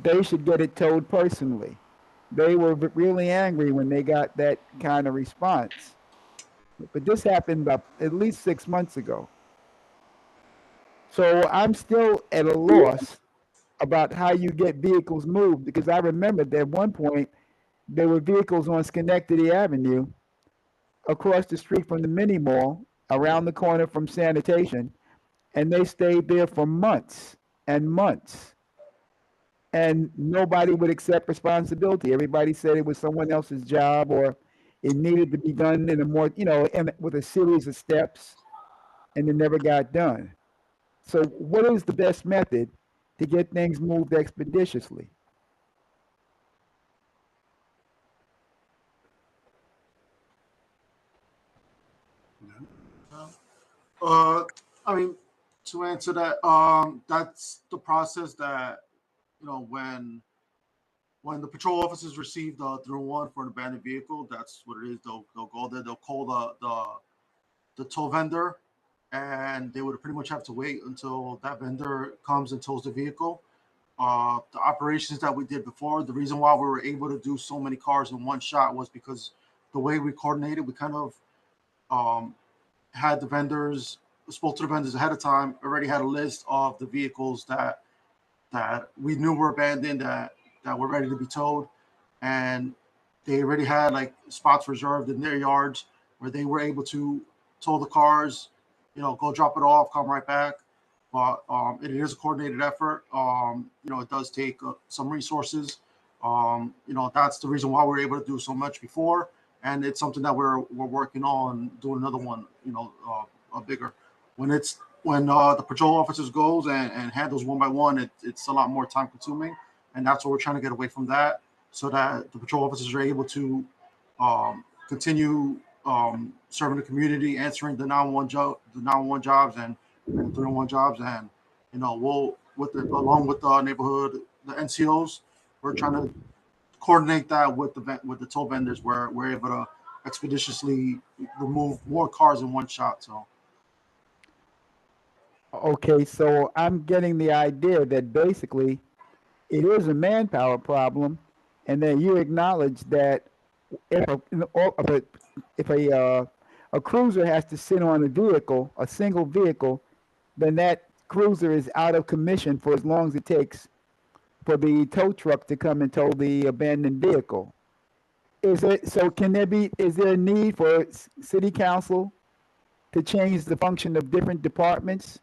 they should get it towed personally. They were really angry when they got that kind of response. But this happened about at least 6 months ago. So I'm still at a loss about how you get vehicles moved, because I remember that at one point there were vehicles on Schenectady Avenue across the street from the mini mall, around the corner from sanitation, and they stayed there for months and months. And nobody would accept responsibility. Everybody said it was someone else's job, or it needed to be done in a more, with a series of steps, and it never got done. So what is the best method to get things moved expeditiously? I mean, to answer that, that's the process that, when the patrol officers receive the 301 for an abandoned vehicle, that's what it is. They'll go there, they'll call the tow vendor, and they would pretty much have to wait until that vendor comes and tows the vehicle. The operations that we did before, the reason why we were able to do so many cars in one shot was because the way we coordinated, we kind of had the vendors, spoke to the vendors ahead of time, already had a list of the vehicles that we knew were abandoned, that were ready to be towed, and they already had like spots reserved in their yards where they were able to tow the cars, go drop it off, come right back. But it is a coordinated effort. It does take some resources. That's the reason why we were able to do so much before, and it's something that we're working on doing another one. Bigger. When the patrol officers goes and handles one by one, it's a lot more time consuming, and that's what we're trying to get away from that, so that the patrol officers are able to continue serving the community, answering the 911 jobs and 301 jobs, and we'll along with the neighborhood, the NCOs, we're trying to coordinate that with the tow vendors, where we're able to expeditiously remove more cars in one shot. So. Okay, so I'm getting the idea that basically it is a manpower problem, and that you acknowledge that if a cruiser has to sit on a single vehicle, then that cruiser is out of commission for as long as it takes for the tow truck to come and tow the abandoned vehicle. Is there a need for city council to change the function of different departments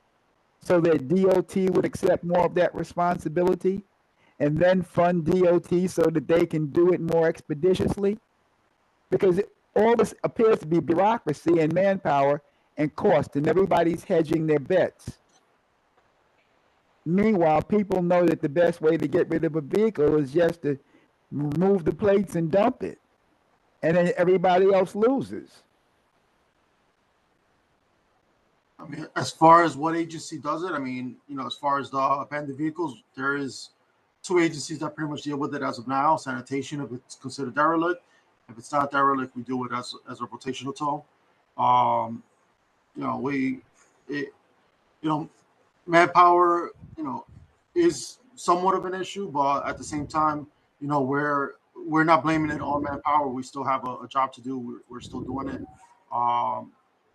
so that DOT would accept more of that responsibility, and then fund DOT so that they can do it more expeditiously? Because all this appears to be bureaucracy and manpower and cost, and everybody's hedging their bets. Meanwhile, people know that the best way to get rid of a vehicle is just to remove the plates and dump it, and then everybody else loses. I mean, as far as what agency does it, as far as the abandoned vehicles, there is 2 agencies that pretty much deal with it as of now. Sanitation, if it's considered derelict. If it's not derelict, we do it as a rotational tow. Manpower, is somewhat of an issue, but at the same time, we're not blaming it on manpower. We still have a job to do. We're still doing it.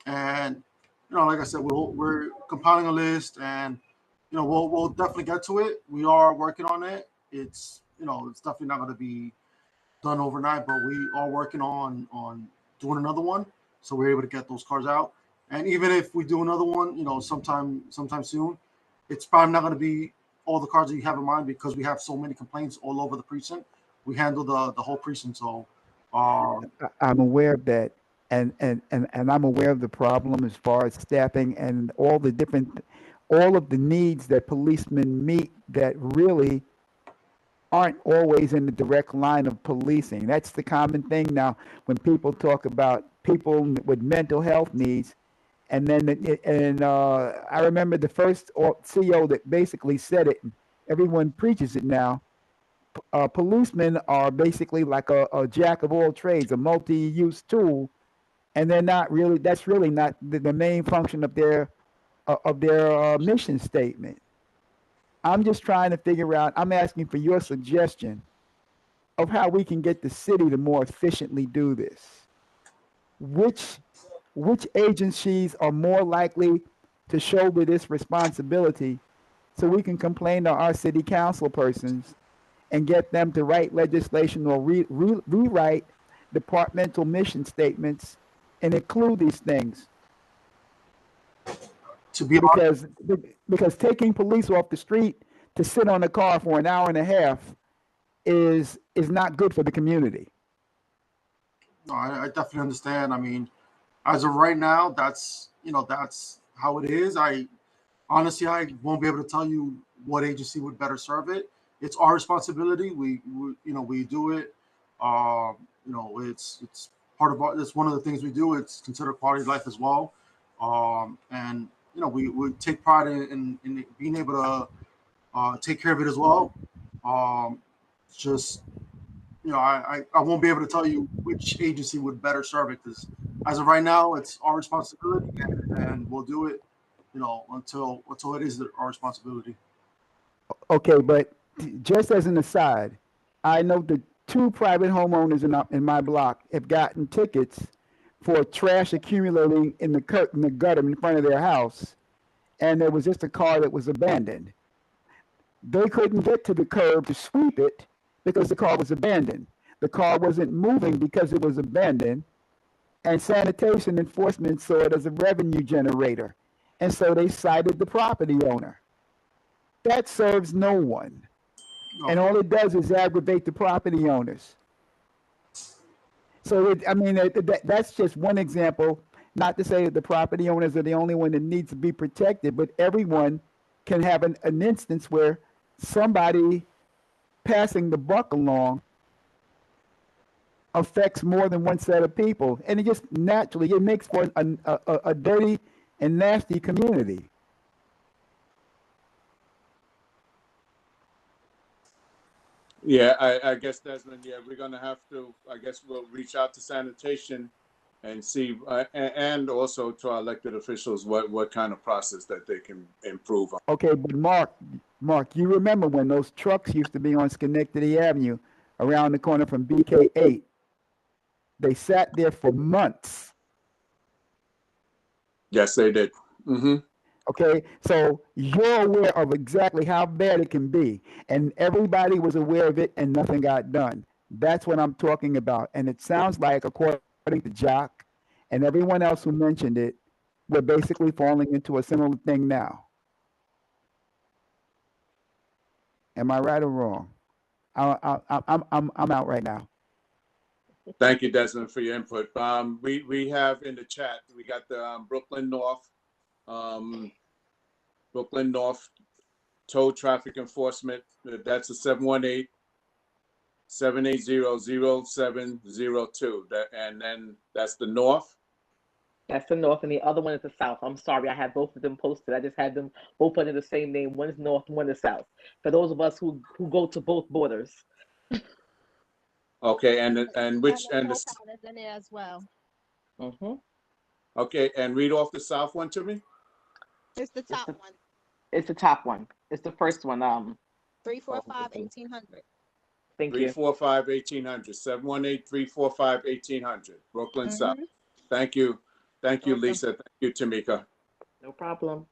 And like I said, we're compiling a list, and we'll definitely get to it. We are working on it. It's definitely not going to be done overnight, but we are working on doing another one, so we're able to get those cars out. And even if we do another one, sometime soon, it's probably not going to be all the cars that you have in mind, because we have so many complaints all over the precinct. We handle the whole precinct, so I'm aware of that. And I'm aware of the problem as far as staffing and all of the needs that policemen meet that really aren't always in the direct line of policing. That's the common thing now when people talk about people with mental health needs. And then, I remember the first CEO that basically said it. Everyone preaches it now. Policemen are basically like a jack of all trades, a multi-use tool, and they're not really. That's really not the main function of their mission statement. I'm just trying to figure out. I'm asking for your suggestion of how we can get the city to more efficiently do this. Which agencies are more likely to shoulder this responsibility so we can complain to our city council persons and get them to write legislation or rewrite departmental mission statements and include these things? Because taking police off the street to sit on a car for an hour and a half is not good for the community. No, I definitely understand. I mean, as of right now, that's how it is. I honestly won't be able to tell you what agency would better serve it. It's our responsibility. We do it. It's part of our. It's one of the things we do. It's considered quality of life as well. And we take pride in being able to take care of it as well. Just I won't be able to tell you which agency would better serve it, because as of right now, it's our responsibility, and we'll do it, until it is our responsibility. Okay, but just as an aside, I know the 2 private homeowners in my block have gotten tickets for trash accumulating in the gutter in front of their house, and there was just a car that was abandoned. They couldn't get to the curb to sweep it because the car was abandoned. The car wasn't moving because it was abandoned, and sanitation enforcement saw it as a revenue generator, and so they cited the property owner. That serves no one, and all it does is aggravate the property owners. So that's just one example. Not to say that the property owners are the only one that needs to be protected, but everyone can have an instance where somebody passing the buck along affects more than one set of people, and it just naturally makes for a dirty and nasty community. Yeah, I guess, Desmond, yeah, we're gonna have to, I guess we'll reach out to sanitation and see, and also to our elected officials, what kind of process that they can improve on. Okay, but Mark, you remember when those trucks used to be on Schenectady Avenue around the corner from BK8? They sat there for months. Yes, they did. Mm-hmm. Okay, so you're aware of exactly how bad it can be, and everybody was aware of it, and nothing got done. That's what I'm talking about, and it sounds like, according to Jock and everyone else who mentioned it, we're basically falling into a similar thing now. Am I right or wrong? I'm out right now. Thank you, Desmond, for your input. We have in the chat, we got the Brooklyn North Tow Traffic Enforcement. That's a 718-780-0702. And then that's the North. That's the North, and the other one is the South. I'm sorry, I have both of them posted. I just had them both under the same name. One is North, one is South. For those of us who go to both borders. Okay, and which and the is in there as well. Mm-hmm. Okay, and read off the South one to me. It's the top one. It's the top one. It's the first one. 345-1800. Thank you. 345-1800. 718-345-1800. Brooklyn South. Thank you. Thank you, Lisa. Thank you, Tamika. No problem.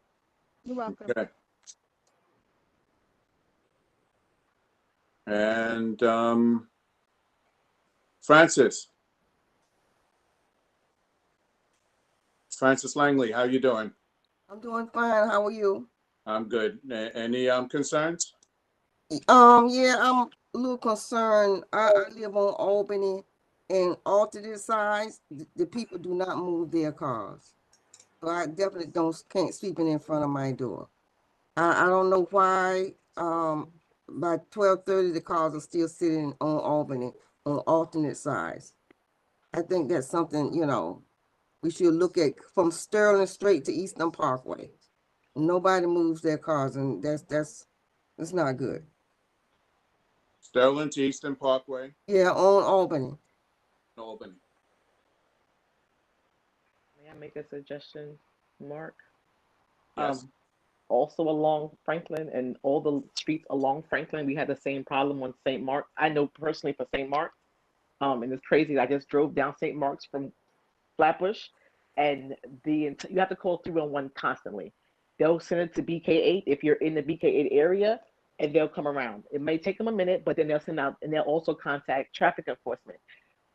You're welcome. Okay. And Francis Langley, how you doing? I'm doing fine. How are you? I'm good. Any concerns? Yeah, I'm a little concerned. I live on Albany, and all to this size, the people do not move their cars. So I definitely can't sweep it in front of my door. I don't know why by 12:30, the cars are still sitting on Albany on alternate sides. I think that's something, we should look at from Sterling straight to Eastern Parkway. Nobody moves their cars, and that's not good. Sterling to Eastern Parkway, Yeah, on Albany. Albany. May I make a suggestion, Mark? Yes. Also along Franklin and all the streets along Franklin, we had the same problem on St. Mark. I know personally for St. Mark, and it's crazy. I just drove down St. Mark's from Flatbush, and you have to call 311 constantly. They'll send it to BK8 if you're in the BK8 area, and they'll come around. It may take them a minute, but then they'll send out, and they'll also contact traffic enforcement.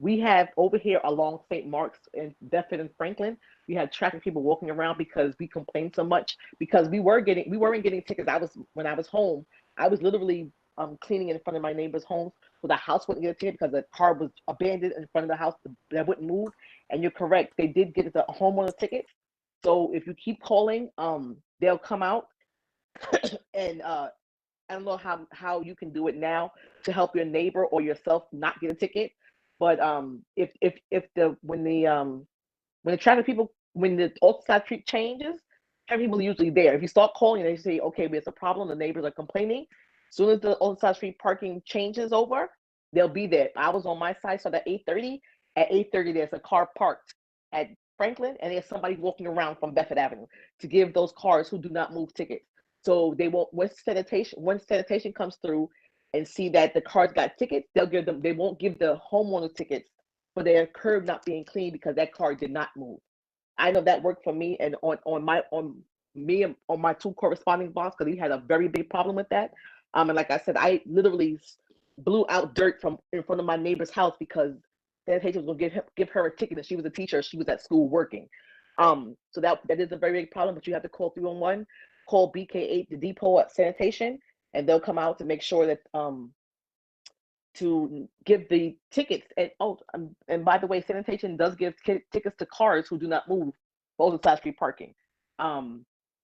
We have over here along St. Mark's in Bedford and Franklin, we had traffic people walking around because we complained so much because we weren't getting tickets. When I was home, I was literally cleaning in front of my neighbor's homes so the house wouldn't get a ticket because the car was abandoned in front of the house that wouldn't move. And you're correct, they did get the homeowner tickets. So if you keep calling, they'll come out. And I don't know how you can do it now to help your neighbor or yourself not get a ticket. But when the outside street changes, traffic people are usually there. If you start calling and they say, okay, there's a problem, the neighbors are complaining. As soon as the outside street parking changes over, they'll be there. I was on my side, so at 8:30. At 8:30, there's a car parked at Franklin, and there's somebody walking around from Bedford Avenue to give those cars who do not move tickets. So they won't. Once sanitation comes through and see that the cars got tickets, they won't give the homeowner tickets for their curb not being clean because that car did not move. I know that worked for me and on my two corresponding blocks because he had a very big problem with that. And like I said, I literally blew out dirt from in front of my neighbor's house because sanitation was gonna give her a ticket and she was a teacher, she was at school working. So that is a very big problem, but you have to call 311, call BK8, the depot at sanitation, and they'll come out to make sure that to give the tickets. And by the way, sanitation does give tickets to cars who do not move both the side street parking.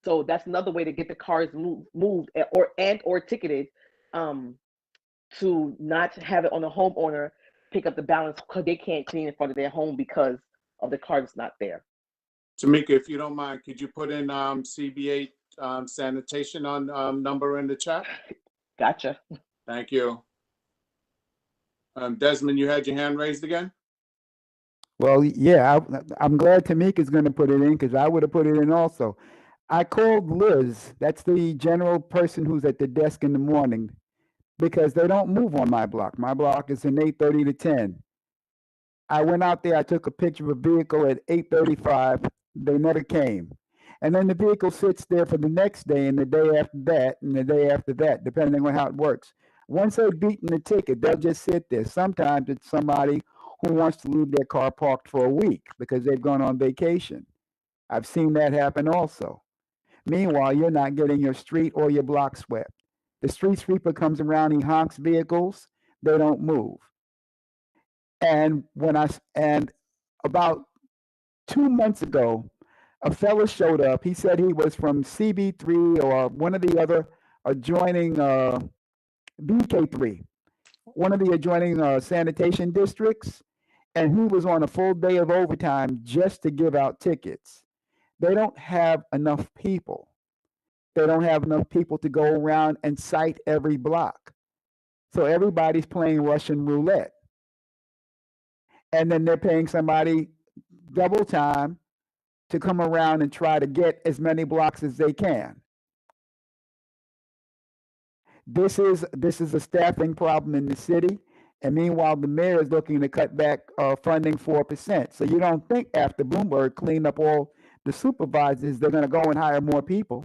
So that's another way to get the cars moved or ticketed, to not have it on the homeowner pick up the balance because they can't clean in front of their home because of the car that's not there. Tamika, if you don't mind, could you put in CB8 sanitation on number in the chat? Gotcha. Thank you. Desmond, you had your hand raised again? Well, yeah, I'm glad Tamika's going to put it in because I would have put it in also. I called Liz, that's the general person who's at the desk in the morning, because they don't move on my block. My block is in 8:30 to 10. I went out there, I took a picture of a vehicle at 8:35. They never came. And then the vehicle sits there for the next day and the day after that and the day after that, depending on how it works. Once they've beaten the ticket, they'll just sit there. Sometimes it's somebody who wants to leave their car parked for a week because they've gone on vacation. I've seen that happen also. Meanwhile, you're not getting your street or your block swept. The street sweeper comes around, he honks vehicles, they don't move. And about 2 months ago, a fellow showed up. He said he was from CB3 or one of the other adjoining BK3, one of the adjoining sanitation districts, and he was on a full day of overtime just to give out tickets. They don't have enough people. They don't have enough people to go around and cite every block. So everybody's playing Russian roulette. And then they're paying somebody double time to come around and try to get as many blocks as they can. This is a staffing problem in the city. And meanwhile, the mayor is looking to cut back funding 4%. So you don't think after Bloomberg cleaned up all the supervisors, they're going to go and hire more people.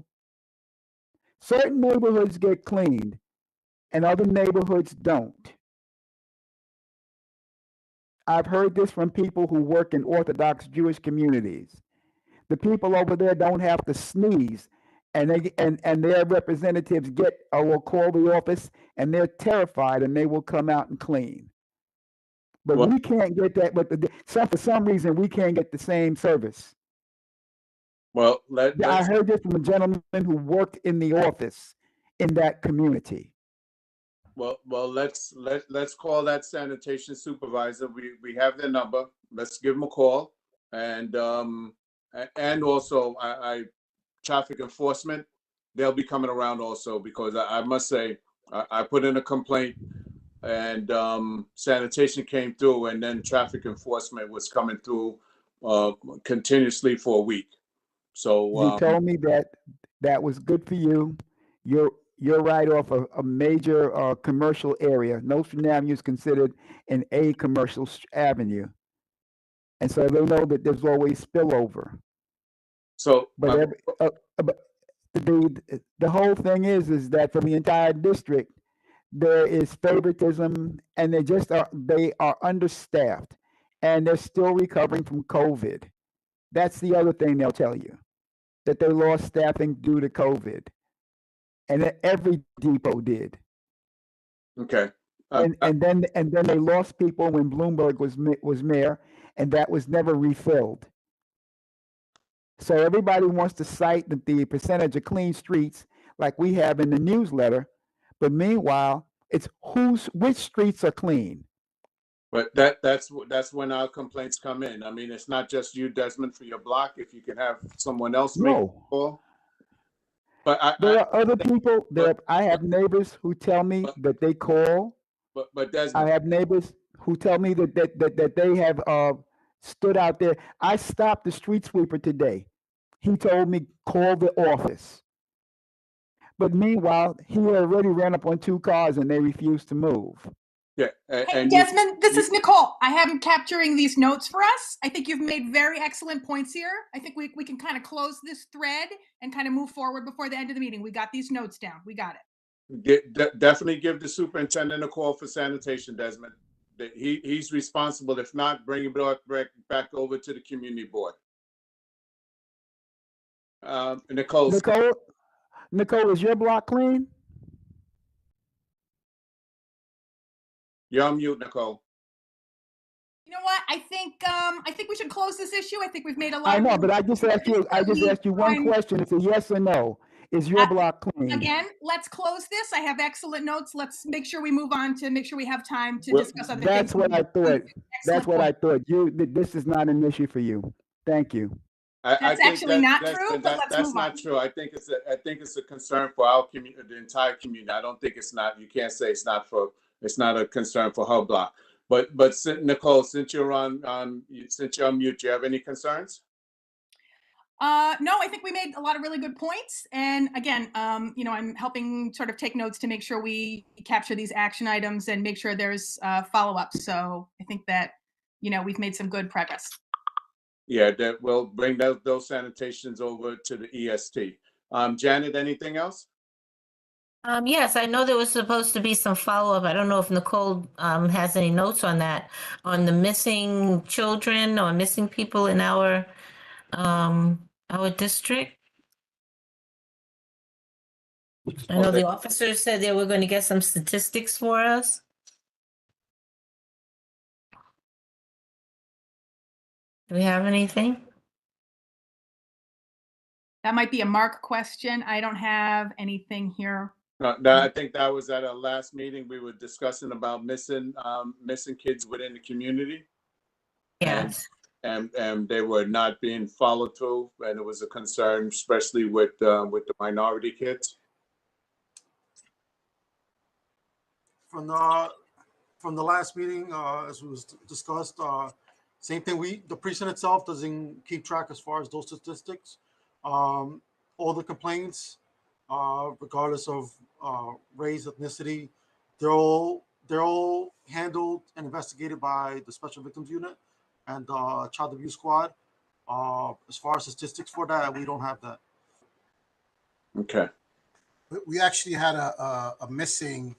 Certain neighborhoods get cleaned and other neighborhoods don't. I've heard this from people who work in Orthodox Jewish communities. The people over there don't have to sneeze, and their representatives will call the office, and they're terrified, and they will come out and clean. But we can't get that. But for some reason, we can't get the same service. Well, I heard this from a gentleman who worked in the office in that community. Well, let's call that sanitation supervisor. We have their number. Let's give them a call. And also I traffic enforcement, they'll be coming around also, because I must say, I put in a complaint, and sanitation came through, and then traffic enforcement was coming through continuously for a week. So You told me that was good for you. You're right off a major commercial area. Nostrand Avenue is considered an A commercial avenue, and so they know that there's always spillover. So, but the whole thing is that for the entire district, there is favoritism, and they are understaffed, and they're still recovering from COVID. That's the other thing they'll tell you, that they lost staffing due to COVID, and that every depot did. Okay. And then they lost people when Bloomberg was mayor, and that was never refilled. So everybody wants to cite the percentage of clean streets like we have in the newsletter, but meanwhile, it's which streets are clean. But that's when our complaints come in. I mean, it's not just you, Desmond, for your block. If you can have someone else make a call. But there are other people. I have neighbors who tell me that they call. But Desmond, I have neighbors who tell me that they have stood out there. I stopped the street sweeper today. He told me call the office. But meanwhile, he already ran up on 2 cars and they refused to move. Yeah. Hey, Desmond, this is Nicole. I have him capturing these notes for us. I think you've made very excellent points here. I think we can kind of close this thread and kind of move forward before the end of the meeting. We got these notes down. We got it. Definitely give the superintendent a call for sanitation, Desmond. He's responsible. If not, bring him back over to the community board. Nicole, is your block clean? You're on mute, Nicole. You know what? I think we should close this issue. I think we've made a lot. I know, but I just asked you one question. It's a yes or no. Is your block clean? Again, let's close this. I have excellent notes. Let's make sure we move on to make sure we have time to discuss other things. That's what I thought. That's what I thought. This is not an issue for you. Thank you. That's actually not true, but let's move on. That's not true. I think it's a concern for our community, the entire community. I don't think it's not. You can't say it's not a concern for her block. But Nicole, since you're on mute, do you have any concerns? No, I think we made a lot of really good points. And again, I'm helping sort of take notes to make sure we capture these action items and make sure there's follow-up. So I think that, we've made some good progress. Yeah, that will bring those sanitations over to the EST. Janet, anything else? Yes, I know there was supposed to be some follow-up. I don't know if Nicole has any notes on that, on the missing children or missing people in our district. I know the officers said they were going to get some statistics for us. Do we have anything? That might be a Mark question. I don't have anything here. No, I think that was at our last meeting. We were discussing about missing kids within the community. Yes. And they were not being followed through, and it was a concern, especially with the minority kids. From the last meeting, as was discussed, same thing. The precinct itself doesn't keep track as far as those statistics. All the complaints, regardless of race, ethnicity, they're all handled and investigated by the Special Victims Unit and Child Abuse Squad. As far as statistics for that, we don't have that. Okay. We actually had a missing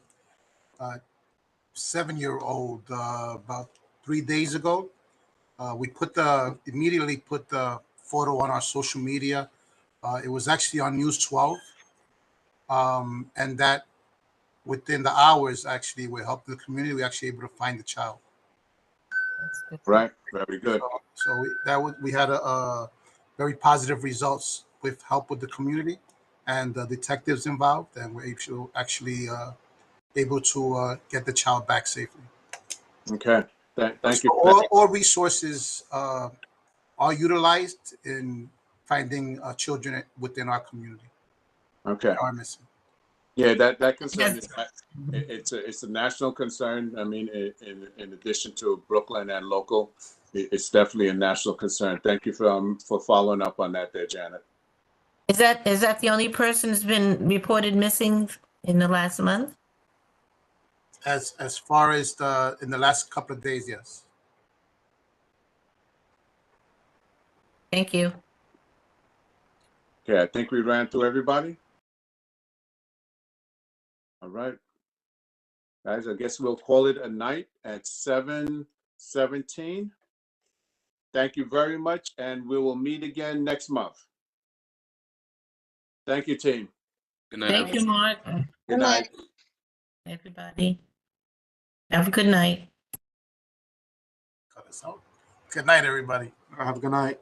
7-year-old about 3 days ago. We immediately put the photo on our social media. It was actually on News 12. And that within the hours, actually, we helped the community. We actually able to find the child. Right. Very good. So we had a very positive results with help with the community and the detectives involved, and we're able to actually able to get the child back safely. Okay. Thank you. All resources are utilized in finding children within our community. Okay. Are missing. Yeah, that concern is it's a national concern. I mean, in addition to Brooklyn and local, it's definitely a national concern. Thank you for following up on that, there, Janet. Is that the only person who's been reported missing in the last month? As far as in the last couple of days, yes. Thank you. Okay, I think we ran through everybody. All right. Guys, I guess we'll call it a night at 7:17. Thank you very much, and we will meet again next month. Thank you, team. Good night. Thank you, Mark. Good night. Everybody. Have a good night. Cut us out. Good night, everybody. Have a good night.